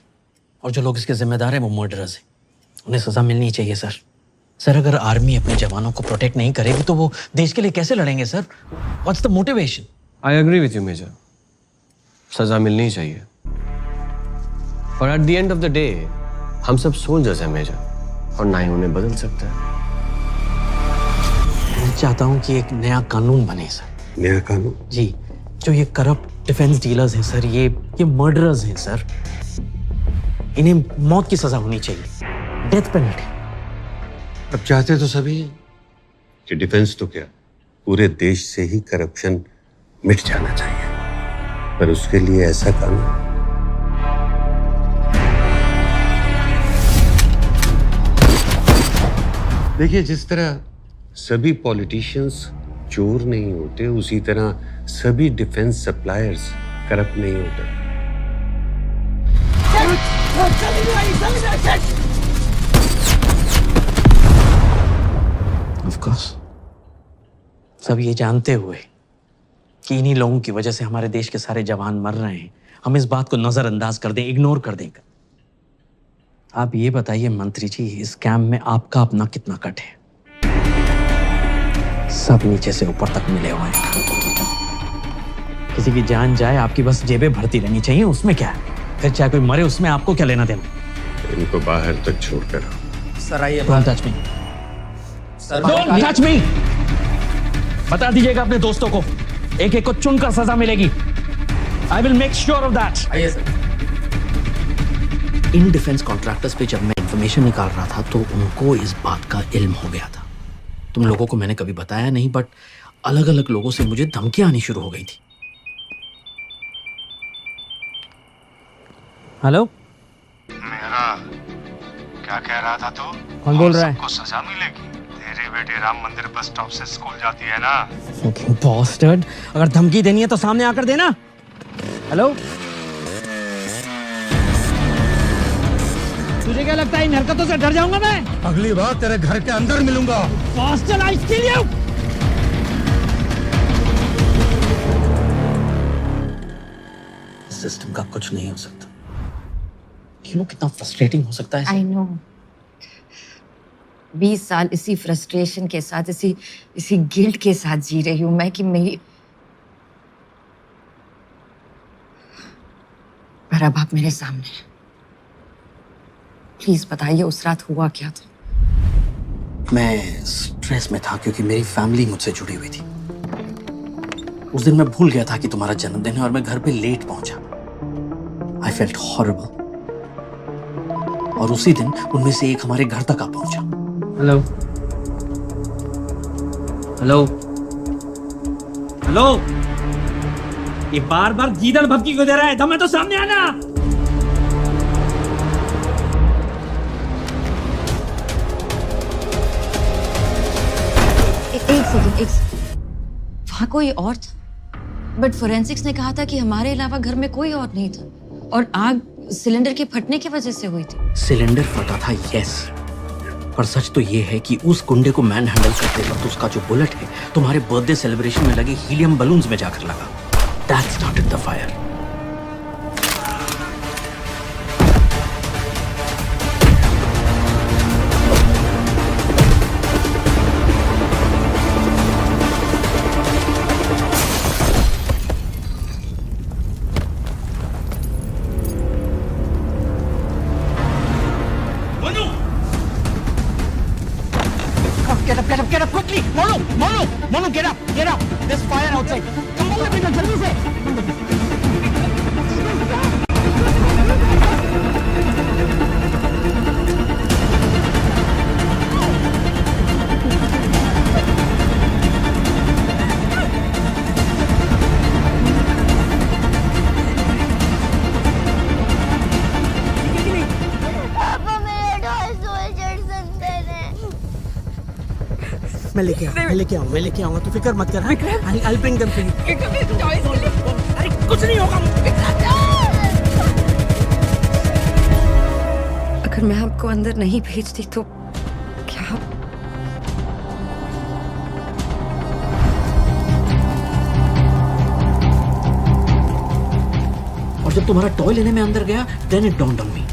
F: और जो लोग इसके जिम्मेदार हैं वो मर्डरर्स हैं। उन्हें सजा मिलनी चाहिए सर। सर अगर आर्मी अपने जवानों को प्रोटेक्ट नहीं करेगी तो वो देश के लिए कैसे लड़ेंगे sir? What's the motivation?
N: I agree with you major, सजा मिलनी चाहिए, और at the end of the day हम सब सोल्जर्स हैं मेजर, और ना ही उन्हें बदल सकते हैं।
F: मैं चाहता हूँ कि एक नया कानून बने सर।
N: नया कानून?
F: जी, जो ये करप्ट डिफेंस डीलर्स हैं सर, ये मर्डरर्स हैं सर, इन्हें मौत की सजा होनी चाहिए, डेथ पेनल्टी।
V: अब चाहते तो सभी कि डिफेंस तो क्या पूरे देश से ही करप्शन मिट जाना चाहिए, पर उसके लिए ऐसा कानून। देखिए, जिस तरह सभी पॉलिटिशियंस चोर नहीं होते, उसी तरह सभी डिफेंस सप्लायर्स करप्ट नहीं होते।
F: Of course। सब ये जानते हुए कि इन्हीं लोगों की वजह से हमारे देश के सारे जवान मर रहे हैं, हम इस बात को नजरअंदाज कर दें, इग्नोर कर दें। आप ये बताइए मंत्री जी, इस स्कैम में आपका अपना कितना कट है? सब नीचे से ऊपर तक मिले हुए हैं। किसी की जान जाए, आपकी बस जेबें भरती रहनी चाहिए, उसमें क्या है? फिर चाहे कोई मरे, उसमें आपको क्या लेना देना?
V: इनको बाहर तक छोड़कर
F: सर आइए। Don't touch me, don't touch me. बता दीजिएगा अपने दोस्तों को एक एक को चुनकर सजा मिलेगी। I will make sure of that.
R: आइए सर।
F: इन डिफेंस कॉन्ट्रैक्टर्स पे जब मैं इंफॉर्मेशन निकाल रहा था तो उनको इस बात का इल्म हो गया था। तुम लोगों को मैंने कभी बताया नहीं, बट अलग अलग लोगों से मुझे धमकियां आनी शुरू हो गई थी। हेलो,
I: मेरा क्या कह रहा था तू?
F: कौन बोल रहा है?
I: सबको सजा मिलेगी। तेरे बेटे राम मंदिर बस स्टॉप से स्कूल जाती है ना।
F: बॉस्टर्ड, अगर धमकी देनी है तो सामने आकर देना। हेलो, तुझे क्या लगता है इन हरकतों से डर जाऊंगा मैं?
I: अगली बार तेरे घर के अंदर मिलूंगा।
F: बॉस्टर्ड, आई किल यू। सिस्टम का कुछ नहीं हो सकता। यू नो कितना फ्रस्ट्रेटिंग हो सकता है।
H: I know. 20 साल इसी फ्रस्ट्रेशन के साथ, इसी गिल्ट के साथ जी रही हूं मैं कि मेरा बाप मेरे सामने है। प्लीज बताइए उस रात हुआ क्या था?
F: मैं स्ट्रेस में था क्योंकि मेरी फैमिली मुझसे जुड़ी हुई थी। उस दिन मैं भूल गया था कि तुम्हारा जन्मदिन है और मैं घर पे लेट पहुंचा। I felt horrible. और उसी दिन उनमें से एक हमारे घर तक आ पहुंचा। हेलो हेलो हेलो, ये बार बार गीदड़ भभकी क्यों दे रहा है? दम है तो सामने आना।
H: एक सेकंड। वहाँ कोई और था, बट फोरेंसिक्स ने कहा था कि हमारे अलावा घर में कोई और नहीं था और आग सिलेंडर के फटने की वजह से हुई थी।
F: सिलेंडर फटा था, यस, पर सच तो ये है कि उस गुंडे को मैन हैंडल करते वक्त उसका जो बुलेट है तुम्हारे बर्थडे सेलिब्रेशन में लगे हीलियम बलून्स में जाकर लगा। That started the fire. Get up quickly! Monu, get up! There's fire outside. Come on, बेटा, जल्दी से! मैं लेके आऊंगा, तू फिक्र मत कर। I'll bring them to you. अरे कुछ नहीं होगा।
H: अगर मैं आपको अंदर नहीं भेजती तो क्या?
F: और जब तुम्हारा टॉय लेने में अंदर गया, then it dawned on me.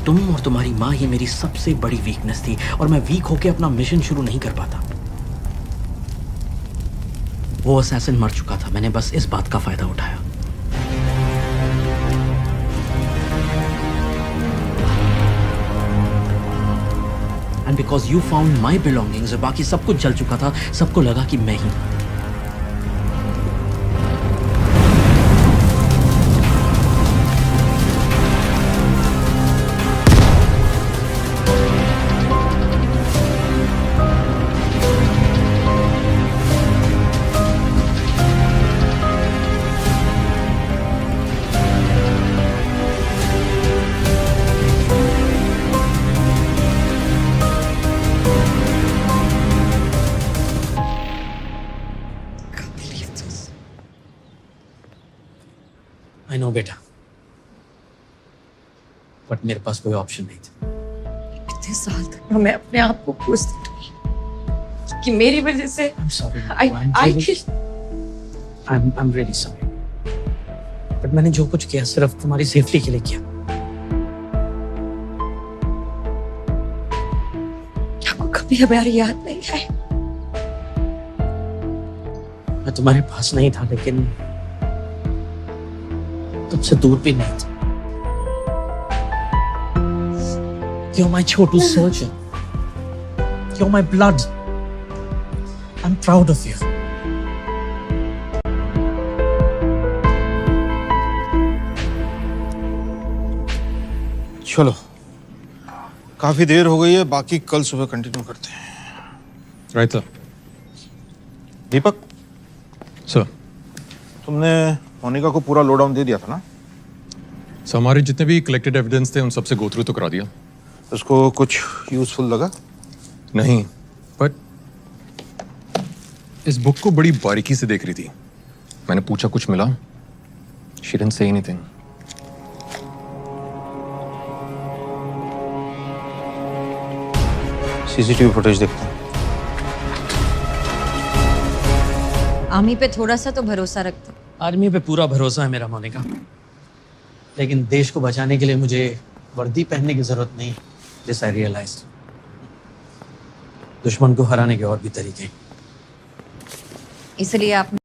F: तुम और तुम्हारी माँ ही मेरी सबसे बड़ी वीकनेस थी और मैं वीक होके अपना मिशन शुरू नहीं कर पाता। वो असैसिन मर चुका था, मैंने बस इस बात का फायदा उठाया। And because you found my belongings, बाकी सब कुछ जल चुका था, सबको लगा कि मैं ही। आई नो बेटा, बट मेरे पास कोई ऑप्शन नहीं था।
H: इतने साल तक मैं अपने आप को कोसती रही कि मेरी वजह से
F: I'm really sorry. बट मैंने जो कुछ किया सिर्फ तुम्हारी सेफ्टी के लिए किया।
H: आपको कभी हमारी याद नहीं आई?
F: मैं तुम्हारे पास नहीं था, लेकिन तुमसे दूर भी नहीं था। You're my Chhotu surgeon. You're my blood. I'm proud of you.
M: चलो काफी देर हो गई है, बाकी कल सुबह कंटिन्यू करते हैं।
U: Right sir.
M: दीपक
U: सर,
M: तुमने मोनिका को पूरा लोडाउन दे दिया था ना?
U: सर हमारे जितने भी कलेक्टेड एविडेंस थे उन सबसे गो थ्रू तो करा दिया।
M: उसको कुछ यूजफुल लगा?
U: नहीं, बट इस बुक को बड़ी बारीकी से देख रही थी। मैंने पूछा कुछ मिला? She didn't say anything.
M: CCTV footage देखते हैं।
H: आर्मी पे थोड़ा सा तो भरोसा रखते।
F: आर्मी पे पूरा भरोसा है मेरा मोनिका, लेकिन देश को बचाने के लिए मुझे वर्दी पहनने की जरूरत नहीं। This I realised. दुश्मन को हराने के और भी तरीके हैं।
H: इसलिए आप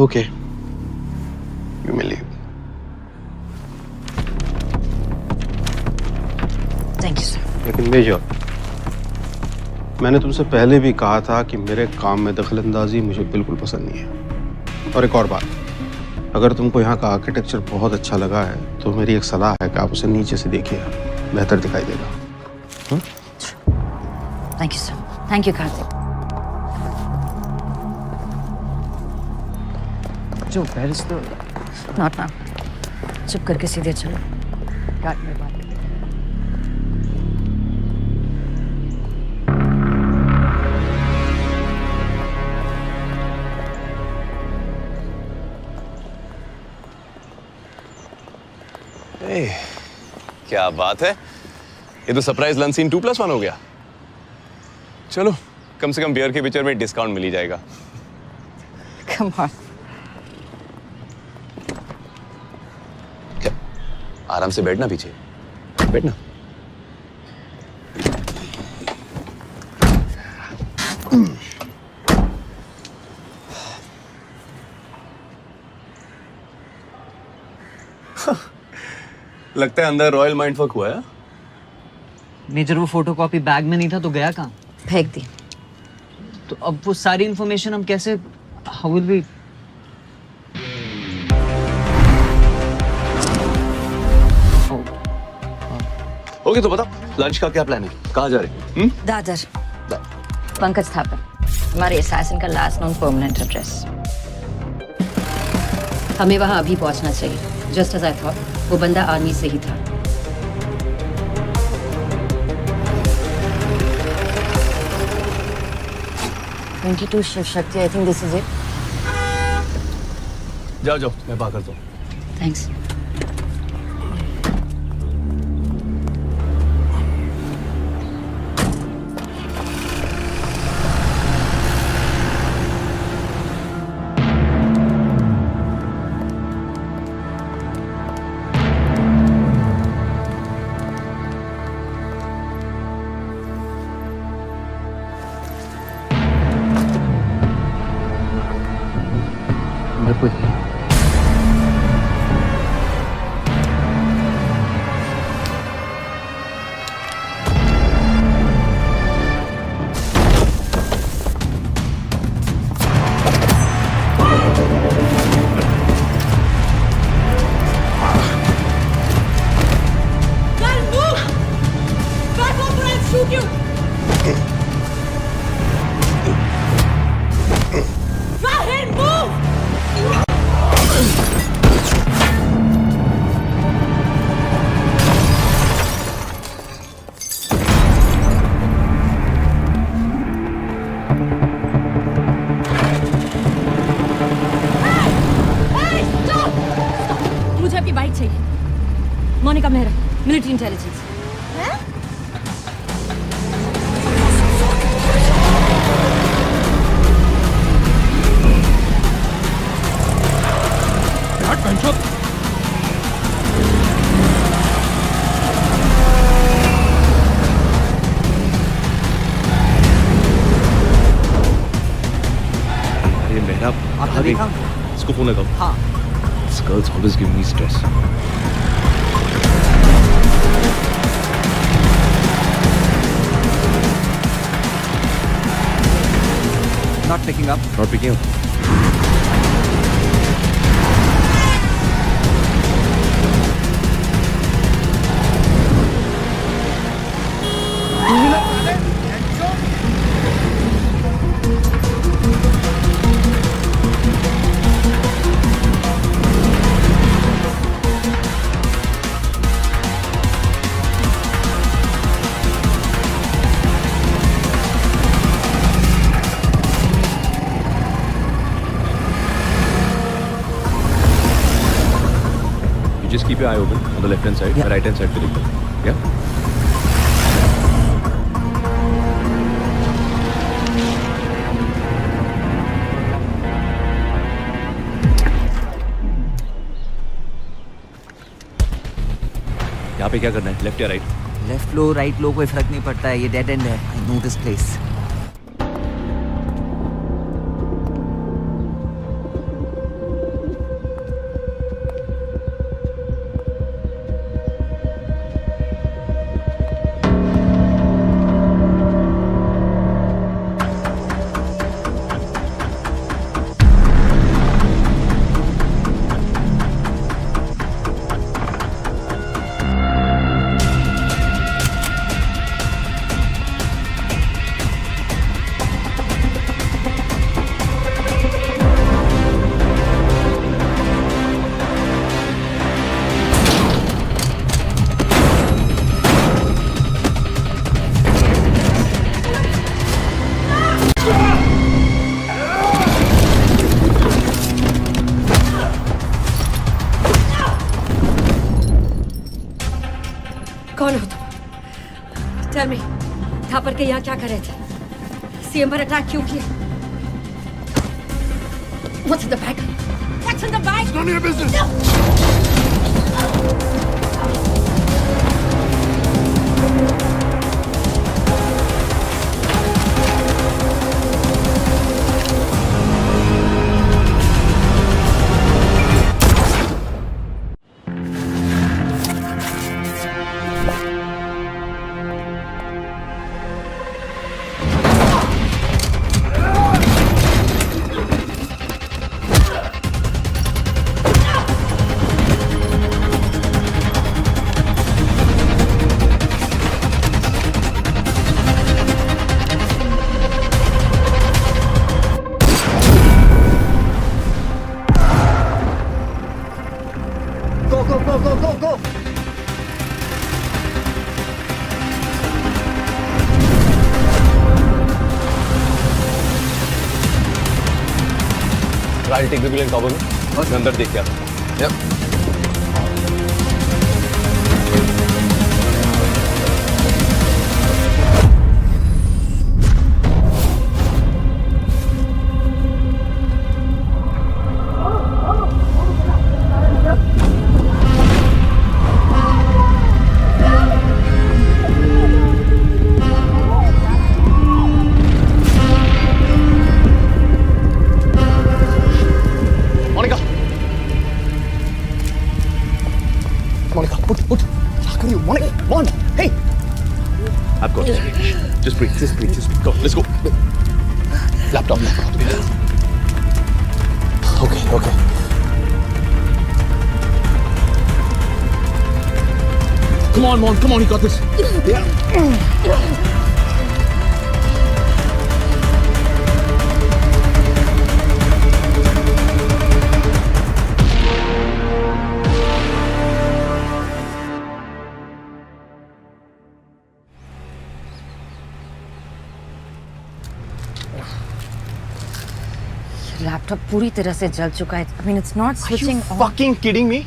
V: Okay. You may leave.
H: Thank you sir.
V: लेकिन मेजर, मैंने तुमसे पहले भी कहा था कि मेरे काम में दखलंदाजी मुझे बिल्कुल पसंद नहीं है। और एक और बात, अगर तुमको यहाँ का आर्किटेक्चर बहुत अच्छा लगा है तो मेरी एक सलाह है कि आप उसे नीचे से देखिए, बेहतर दिखाई देगा।
H: Thank you sir. Thank you Kartik.
F: जो पेरिस तो
H: नॉट ना, चुप करके सीधे चलो। काट मेरी बात।
N: क्या बात है, ये तो सरप्राइज लंच सीन 2+1 हो गया। चलो कम से कम बियर के पिक्चर में डिस्काउंट मिल ही जाएगा।
H: Come on.
N: क्या आराम से बैठना, पीछे बैठना। लगता है अंदर रॉयल माइंड फक हुआ है।
F: मेजर वो फोटोकॉपी बैग में नहीं था तो गया कहाँ?
H: फेंक दी।
F: तो अब वो सारी इंफॉर्मेशन हम कैसे, हाउ विल वी?
N: ओके तो बता लंच का क्या प्लान है, कहाँ जा रहे हैं?
H: दादर। पंकज थापर, हमारे असैसिन का लास्ट नोन परमानेंट एड्रेस। हमें वहां अभी पहुंचना चाहिए। जस्ट एज आई थॉट, वो बंदा आर्मी से ही था। Shiv Shakti, I think this is it.
N: जाओ जाओ, मैं बात करता हूँ।
H: थैंक्स।
E: मुझे आपकी बाइक चाहिए। Monika Mehra, military intelligence.
N: अरे मेहरा,
F: आपने देखा?
N: इसको फोन लगाओ।
F: हाँ।
N: This girl's always giving me stress.
J: Not picking up.
N: Not picking up. Just keep your eye open on the left hand side, right hand side पे देखो, yeah? यहाँ पे क्या करना है, लेफ्ट या राइट?
J: लेफ्ट लो राइट लो कोई फर्क नहीं पड़ता है, ये डेड एंड है। I know this place.
E: कौन हो तुम? Tell me, थापर के यहाँ क्या कर रहे थे? RCM पर अटैक क्यों किया? What's in the bag? What's in the bag? It's none of your business.
C: Go!
N: I'll take the wheel and cover me. मैं अंदर देख के आता हूँ. Yep. Monica, put. क्या कर रही हो? Monica, hey! I've got this. Just breathe. Go, let's go. Laptop. Okay. Come on, you got this. Yeah.
H: Laptop पूरी तरह से जल चुका है. I mean, it's not switching on.
N: Fucking kidding me?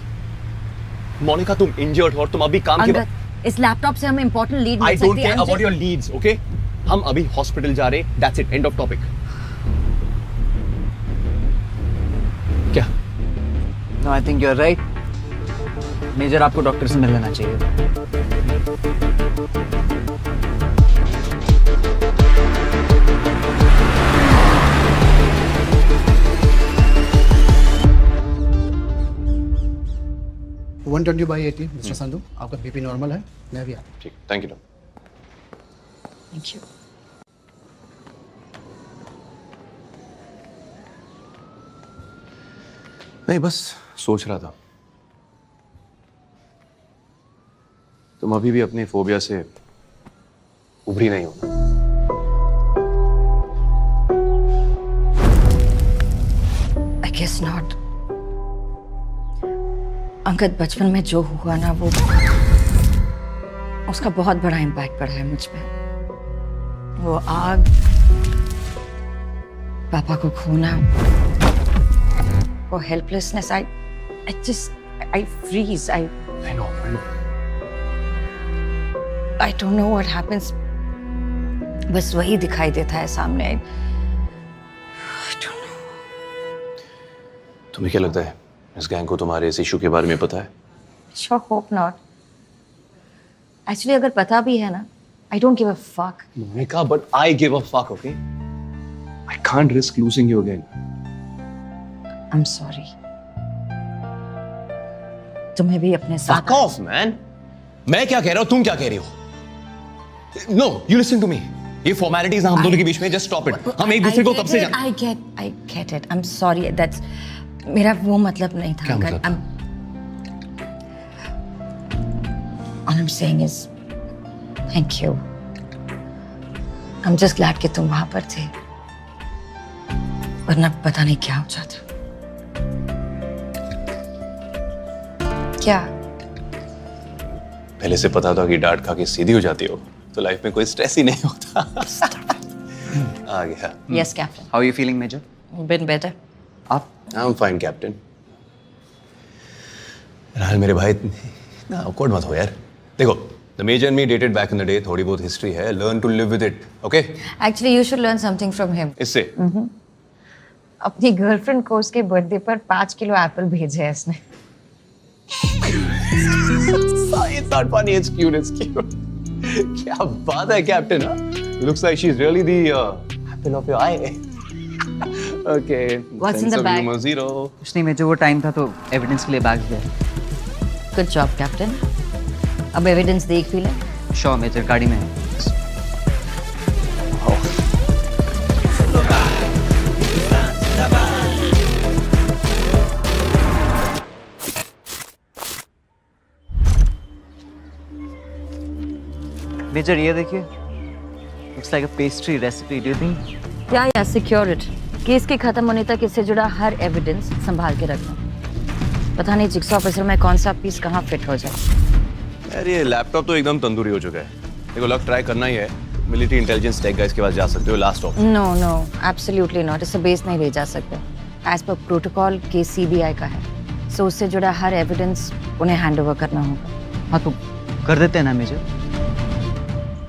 N: Monica, तुम injured हो और तुम अभी काम के बाद.
H: इस लैपटॉप से हमें important lead मिल
N: I
H: सकती
N: don't
H: है.
N: care about your leads, okay? हम अभी हॉस्पिटल जा रहे. That's it. End of topic. क्या?
J: No, I think you're right. Major आपको डॉक्टर से मिल लेना चाहिए.
B: वन 120/80 मिस्टर संधू, आपका बीपी नॉर्मल है. मैं भी आता हूँ.
N: ठीक, थैंक यू.
H: Thank you.
N: नहीं, बस सोच रहा था तुम अभी भी अपनी फोबिया से उभरी नहीं हो.
H: I guess not. अंगद, बचपन में जो हुआ ना वो उसका बहुत बड़ा इम्पैक्ट पड़ा है मुझ पे. वो आग, पापा को खोना, वो helplessness. I freeze. I
N: know.
H: I don't know what happens. बस वही दिखाई देता है सामने. I don't know.
N: तुम्हें क्या लगता है इस गैंग को तुम्हारे इस इशू के बारे में पता है?
H: Sure, hope not. Actually, अगर पता भी है ना, I don't give a fuck.
N: Monica, but I give a fuck, okay? I can't risk losing you again.
H: I'm sorry. तुम्हें भी अपने साथ.
N: Fuck off, man. मैं क्या कह रहा हूँ, तुम क्या कह रही हो? No, you listen to me. ये formalities ना हम दोनों के बीच में, just stop it. हम एक दूसरे को कब से जान.
H: I get it. I'm sorry. That's मेरा वो मतलब नहीं था.
N: क्या मतलब?
H: All I'm saying is thank you. I'm just glad कि तुम वहां पर थे. वरना पता नहीं क्या हो जाता. क्या?
N: पहले से पता था कि डांट खा के सीधी हो जाती हो तो लाइफ में कोई स्ट्रेस ही नहीं होता. आ गया.
H: Yes, Captain.
J: How are you feeling, Major?
H: Been better.
J: आप?
N: I'm fine, Captain. राहुल मेरे भाई इतना awkward मत हो यार. देखो The Major and me dated back in the day. थोड़ी बहुत history है. Learn to live with it. Okay?
H: Actually, you should learn something from him.
N: इससे?
H: अपनी गर्लफ्रेंड को उसके बर्थडे पर 5 किलो एप्पल भेजे हैं इसने.
N: It's not funny. It's cute. It's cute. क्या बात है captain? Looks like she's really the apple of your eye. Okay.
H: What's in the bag?
N: Humor zero.
J: कुछ नहीं मेजर, वो टाइम था तो एविडेंस के लिए बैग दिया.
H: Good job, Captain. अब एविडेंस देख भी ले.
J: श्योर मेजर, गाड़ी में है. मेजर ये देखिए. Looks like a pastry recipe. Do you think?
H: या सिक्योर इट. केस के खत्म होने तक इससे जुड़ा हर एविडेंस संभाल के रखना. पता नहीं जिक्सॉ पजल में कौन सा पीस कहाँ फिट हो जाए.
N: यार ये लैपटॉप तो एकदम तंदूरी हो चुका है. देखो लक ट्राई करना ही है. मिलिट्री इंटेलिजेंस टेक गाइस के पास जा सकते हो. Last option.
H: No absolutely not. इसे बेस नहीं ले जा सकते. As per protocol case CBI का है. सो उससे जुड़ा हर एविडेंस उन्हें हैंड ओवर करना होगा.
J: हाँ तो कर देते हैं ना मेजर.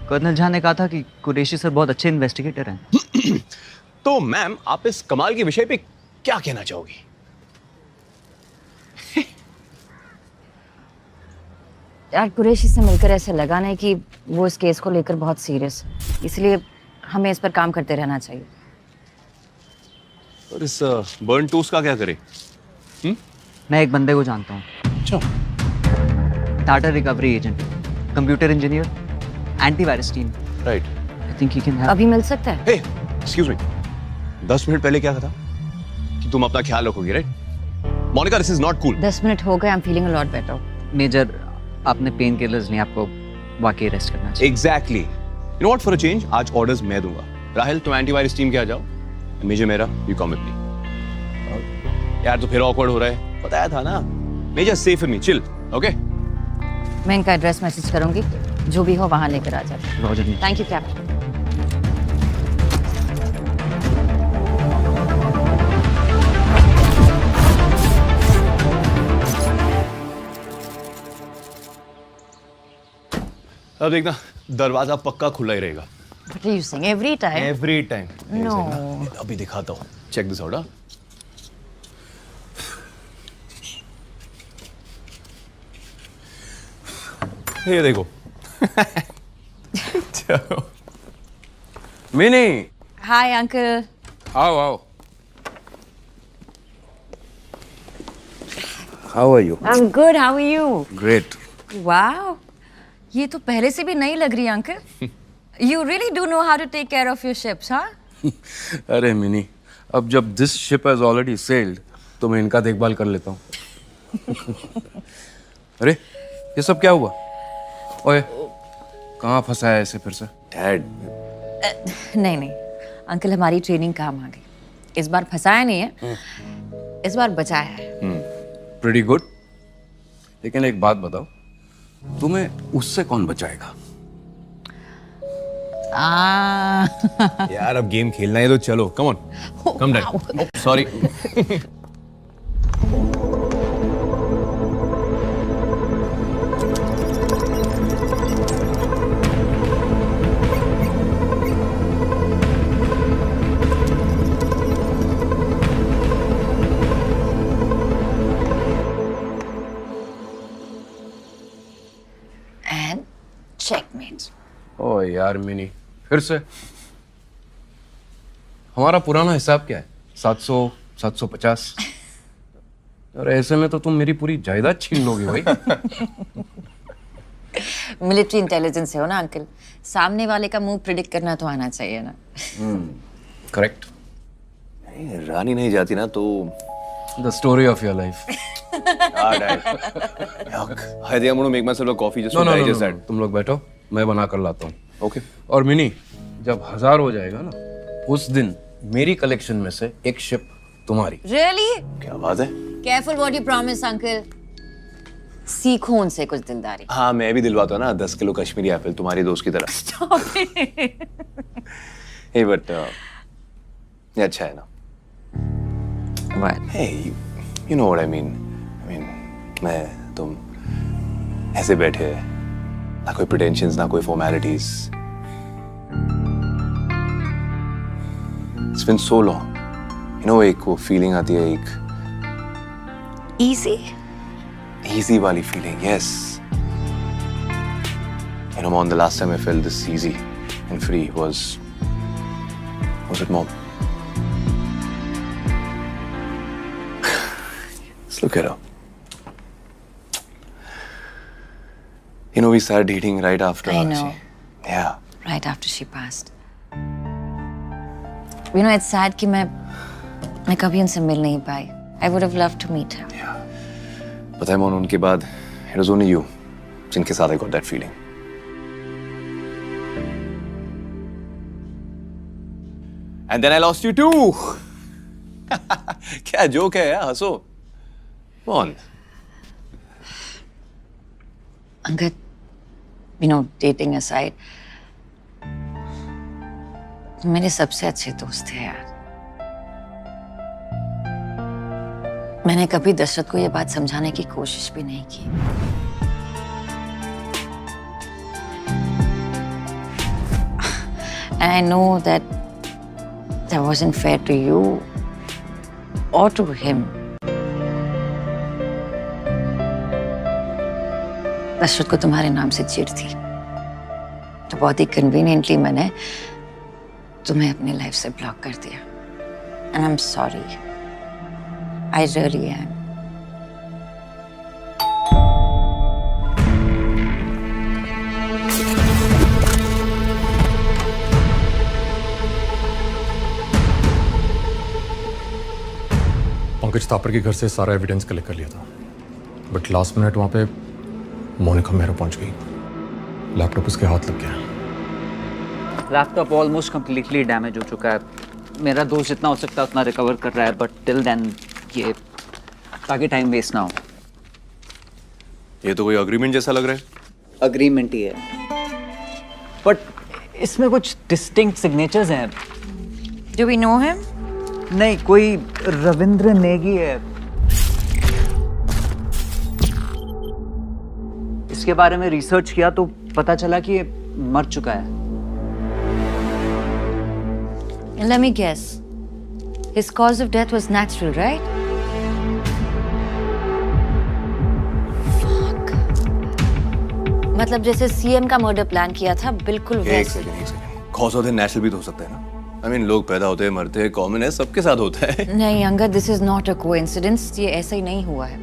J: कर्नल झा ने कहा था कि कुरैशी सर बहुत अच्छे इन्वेस्टिगेटर हैं.
N: तो मैम आप इस कमाल के विषय पे क्या कहना चाहोगी?
H: यार कुरैशी से मिलकर ऐसे लगा नहीं कि वो इस केस को लेकर बहुत सीरियस. इसलिए हमें इस पर काम करते रहना चाहिए.
N: और इस बर्न टूस का क्या करें?
J: मैं एक बंदे को जानता हूँ.
N: अच्छा.
J: Data recovery agent, computer engineer, antivirus team.
N: Right.
J: I think he can.
H: अभी मिल सकता है?
N: हे एक्सक्यूज मी. 10 मिनट पहले क्या कहा था कि तुम अपना ख्याल रखोगी, right? Monika, this is not cool.
H: 10 minute हो गए. I am feeling a lot better.
J: Major आपने पेन किलर्स नहीं, आपको वाकई रेस्ट करना चाहिए.
N: Exactly. You know what, for a change आज ऑर्डर्स मैं दूंगा. राहिल तुम एंटीवायरस टीम के आ जाओ. मेजर मेरा, यू कम विद मी. यार तो फिर ऑकवर्ड हो रहा है. बताया था ना. Major safe with me. Chill. Okay.
H: मैं इनका एड्रेस मैसेज करूंगी. जो भी हो वहां लेकर आ जाते.
J: रॉजर.
H: Thank you captain.
N: अब देखना दरवाजा पक्का खुला ही रहेगा.
H: What are you saying? Every time?
N: Every time.
H: No.
N: अभी दिखाता हूँ. Check this out. ये देखो. चलो. मिनी.
H: Hi, uncle.
U: आओ.
N: How are you?
H: I'm good. How are you?
N: Great.
H: Wow. ये तो पहले से भी नई लग रही है uncle. You really do know how to take care of your ships, huh?
K: अरे मिनी, अब जब this ship has already sailed, तो मैं इनका देखभाल कर लेता हूँ. अरे ये सब क्या हुआ? ओए कहाँ फंसा है ऐसे फिर से?
N: Dad.
H: नहीं अंकल, हमारी ट्रेनिंग काम आ गई. इस बार फंसाया नहीं है, इस बार बचाया है.
K: Pretty good. लेकिन एक बात बताओ, तुम्हें उससे कौन बचाएगा?
N: यार अब गेम खेलना है तो चलो. Come on. Come dad. Sorry.
H: And checkmate.
K: ओ यार मिनी, फिर से? हमारा पुराना हिसाब क्या है? 700, 750. और ऐसे में तो तुम मेरी पूरी जायदाद छीन लोगे भाई.
H: मिलिट्री इंटेलिजेंस से हो ना अंकल. सामने वाले का मूव प्रिडिक्ट करना तो आना चाहिए ना.
K: करेक्ट.
N: रानी नहीं जाती ना तो.
K: The story of your life.
N: I want to make myself a coffee just to digest that.
K: तुम लोग बैठो, मैं बना कर लाता हूँ.
N: ओके.
K: और मिनी, जब 1000 हो जाएगा ना, उस दिन मेरी कलेक्शन में से एक शिप तुम्हारी.
H: Really?
N: क्या बात है?
H: Careful what you promise, uncle. सीखो उनसे कुछ दिलदारी.
N: हाँ मैं भी दिलवाता हूँ ना 10 किलो कश्मीरी एप्पल तुम्हारी दोस्त की तरह.
H: Stop it.
N: Hey but ये अच्छा है ना.
H: What?
N: Hey you know what I mean. मैं तुम ऐसे बैठे ना कोई प्रिटेंशंस, ना कोई formalities. It's been so long, you know, एक वो फीलिंग आती है, एक easy वाली feeling, yes. You know, Mom, the last time I felt this easy and free was at Mom. Let's look at her. You know, we started dating right after.
H: I know.
N: Yeah.
H: Right after she passed. You know, it's sad कि मैं कभी उनसे मिल नहीं पाई. I would have loved to meet her.
N: पता है, Mom, उनके बाद it was only you जिनके साथ I got that feeling. And then I lost you too. क्या जोक है यार, हंसो. Come on.
H: Angad, you know, dating aside, मेरे सबसे अच्छे दोस्त थे यार. मैंने कभी दशरथ को ये बात समझाने की कोशिश भी नहीं की. And I know that wasn't fair to you or to him. Dasharath को तुम्हारे नाम से चिढ़ थी, तो बहुत ही कन्वीनियंटली मैंने तुम्हें अपनी लाइफ से ब्लॉक कर दिया. And I'm sorry. I really am.
U: Pankaj तापर के घर से सारा एविडेंस कलेक्ट कर लिया था, बट लास्ट मिनट वहाँ पे मोनिका मेहरा पहुँच गई. लैपटॉप उसके हाथ लग गया.
F: लैपटॉप ऑलमोस्ट कम्प्लीटली डैमेज हो चुका है. मेरा दोस्त जितना हो सकता है उतना रिकवर कर रहा है, बट टिल देन ये ताकि टाइम वेस्ट ना हो.
N: ये तो कोई अग्रीमेंट जैसा लग रहा है.
F: अग्रीमेंट ही है, बट इसमें कुछ डिस्टिंक्ट सिग्नेचर्स हैं.
H: Do we know him?
F: नहीं, कोई रविंद्र नेगी है. इसके बारे में रिसर्च किया तो पता चला कि ये मर चुका है.
H: And let me guess. His cause of death was natural, right? Fuck. मतलब जैसे सीएम का मर्डर प्लान किया था, बिल्कुल वैसे.
N: एक second. Cause of death natural भी तो हो सकता है ना. I mean, लोग पैदा होते हैं, मरते हैं, कॉमन है, सबके साथ होता है.
H: नहीं Angad, this is not a coincidence. ये ऐसा ही नहीं हुआ है.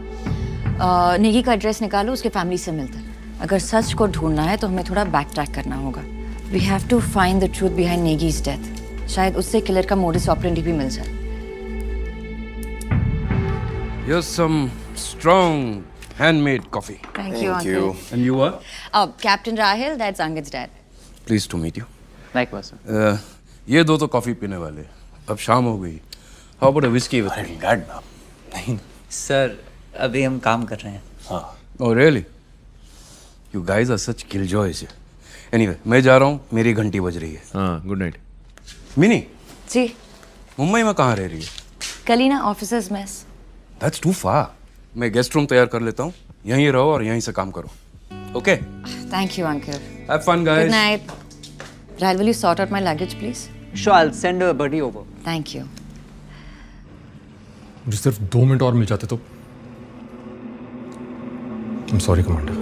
H: नेगी का एड्रेस निकालो, उसके फैमिली से मिलता है. अगर सच को ढूंढना है तो हमें थोड़ा बैक ट्रैक करना होगा. We have to find the truth behind Negi's death. शायद उससे किलर का मोडिस ऑपरेंडी भी मिल जाए.
K: Here's some strong handmade coffee.
H: Thank you, uncle.
K: And you are?
H: Captain Rahil, that's Anged's dad.
K: Pleased to meet you.
F: Likewise, sir.
K: ये दो तो कॉफी पीने वाले. अब शाम हो गई. How about a whiskey with me?
N: God, नहीं.
F: सर, अभी हम काम कर रहे हैं.
N: हाँ.
K: Oh really? You guys are such killjoys. Anyway, मैं जा रहा हूँ. मेरी घंटी बज रही है.
N: हाँ. Good night.
K: मिनी.
H: जी.
K: मुंबई में कहाँ रह रही है?
H: Kalina officers mess.
K: That's too far. मैं गेस्ट रूम तैयार कर लेता हूँ. यहीं रहो और यहीं से काम करो. Okay?
H: Thank you, uncle.
K: Have fun, guys.
H: Good night. Rahil, will you sort out my luggage, please?
F: Sure, I'll send a buddy over.
H: Thank you.
U: मुझे सिर्फ 2 मिनट और मिल जाते तो. I'm sorry, Commander.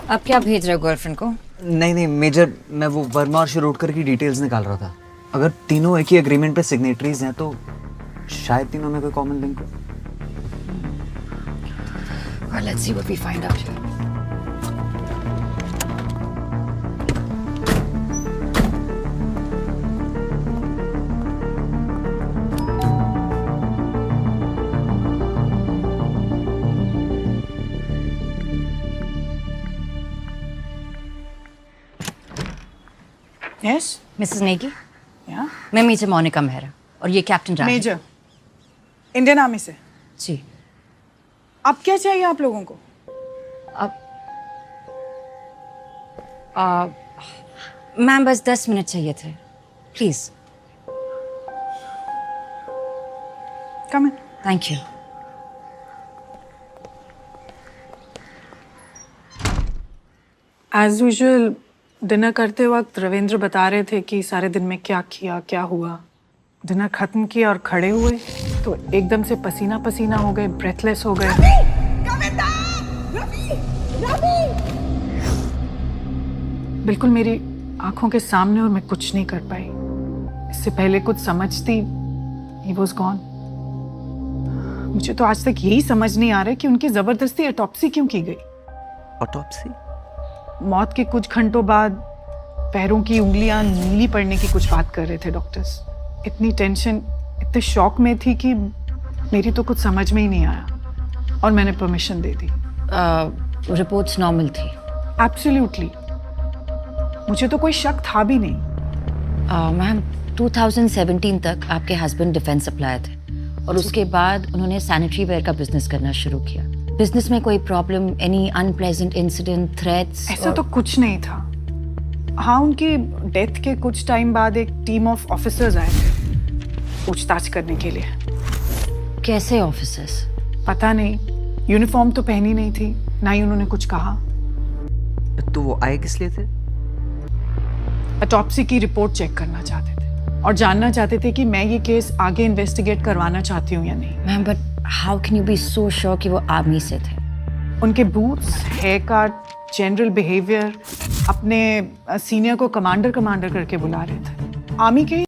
H: अब क्या भेज रहे हो गर्लफ्रेंड को?
F: नहीं मेजर, मैं वो वर्मा और शिरोडकर की डिटेल्स निकाल रहा था. अगर तीनों एक ही एग्रीमेंट पे सिग्नेटरीज हैं तो शायद तीनों में कोई कॉमन लिंक हो.
H: Well, let's see what we find out here.
P: Yes?
H: Mrs. Negi?
P: Yeah?
H: मैं मीचे मोनिका मेहरा. और ये captain Rahul.
P: Major, Indian army से।
H: जी।
P: अब क्या चाहिए आप लोगों को?
H: मैम बस 10 मिनट चाहिए थे, please.
P: Come in.
H: Thank you.
P: As usual dinner करते वक्त रविंद्र बता रहे थे कि सारे दिन में क्या किया, क्या हुआ। डिनर खत्म किया और खड़े हुए तो एकदम से पसीना पसीना हो गए, ब्रेथलेस हो गए। बिल्कुल मेरी आंखों के सामने, और मैं कुछ नहीं कर पाई। इससे पहले कुछ समझती, he was gone। मुझे तो आज तक यही समझ नहीं आ रहा कि उनकी जबरदस्ती ऑटोप्सी क्यों की गई।
J: ऑटोप्सी?
P: मौत के कुछ घंटों बाद पैरों की उंगलियां नीली पड़ने की कुछ बात कर रहे थे डॉक्टर्स। इतनी टेंशन, इतने शॉक में थी कि मेरी तो कुछ समझ में ही नहीं आया और मैंने परमिशन दे दी।
H: रिपोर्ट्स नॉर्मल थी।
P: एब्सोल्युटली, मुझे तो कोई शक था भी नहीं।
H: मैम 2017 तक आपके हस्बैंड डिफेंस सप्लायर थे और उसके बाद उन्होंने सैनिटरी वेयर का बिजनेस करना शुरू किया। बिजनेस में कोई problem, any unpleasant incident, threats?
P: ऐसा तो कुछ नहीं था। हाँ, उनकी डेथ के कुछ टाइम बाद एक टीम ऑफ ऑफिसर्स आए थे पूछताछ करने के लिए।
H: कैसे ऑफिसर्स?
P: पता नहीं, यूनिफॉर्म तो पहनी नहीं थी, ना ही उन्होंने कुछ कहा।
J: तो वो आए किस लिए थे?
P: ऑटोप्सी की रिपोर्ट चेक करना चाहते थे और जानना चाहते थे कि मैं ये केस आगे इन्वेस्टिगेट करवाना चाहती हूँ या नहीं।
H: Ma'am but how can you be so sure कि वो आर्मी से थे?
P: उनके boots, hair cut, general behaviour, अपने सीनियर को कमांडर करके बुला रहे थे। आर्मी के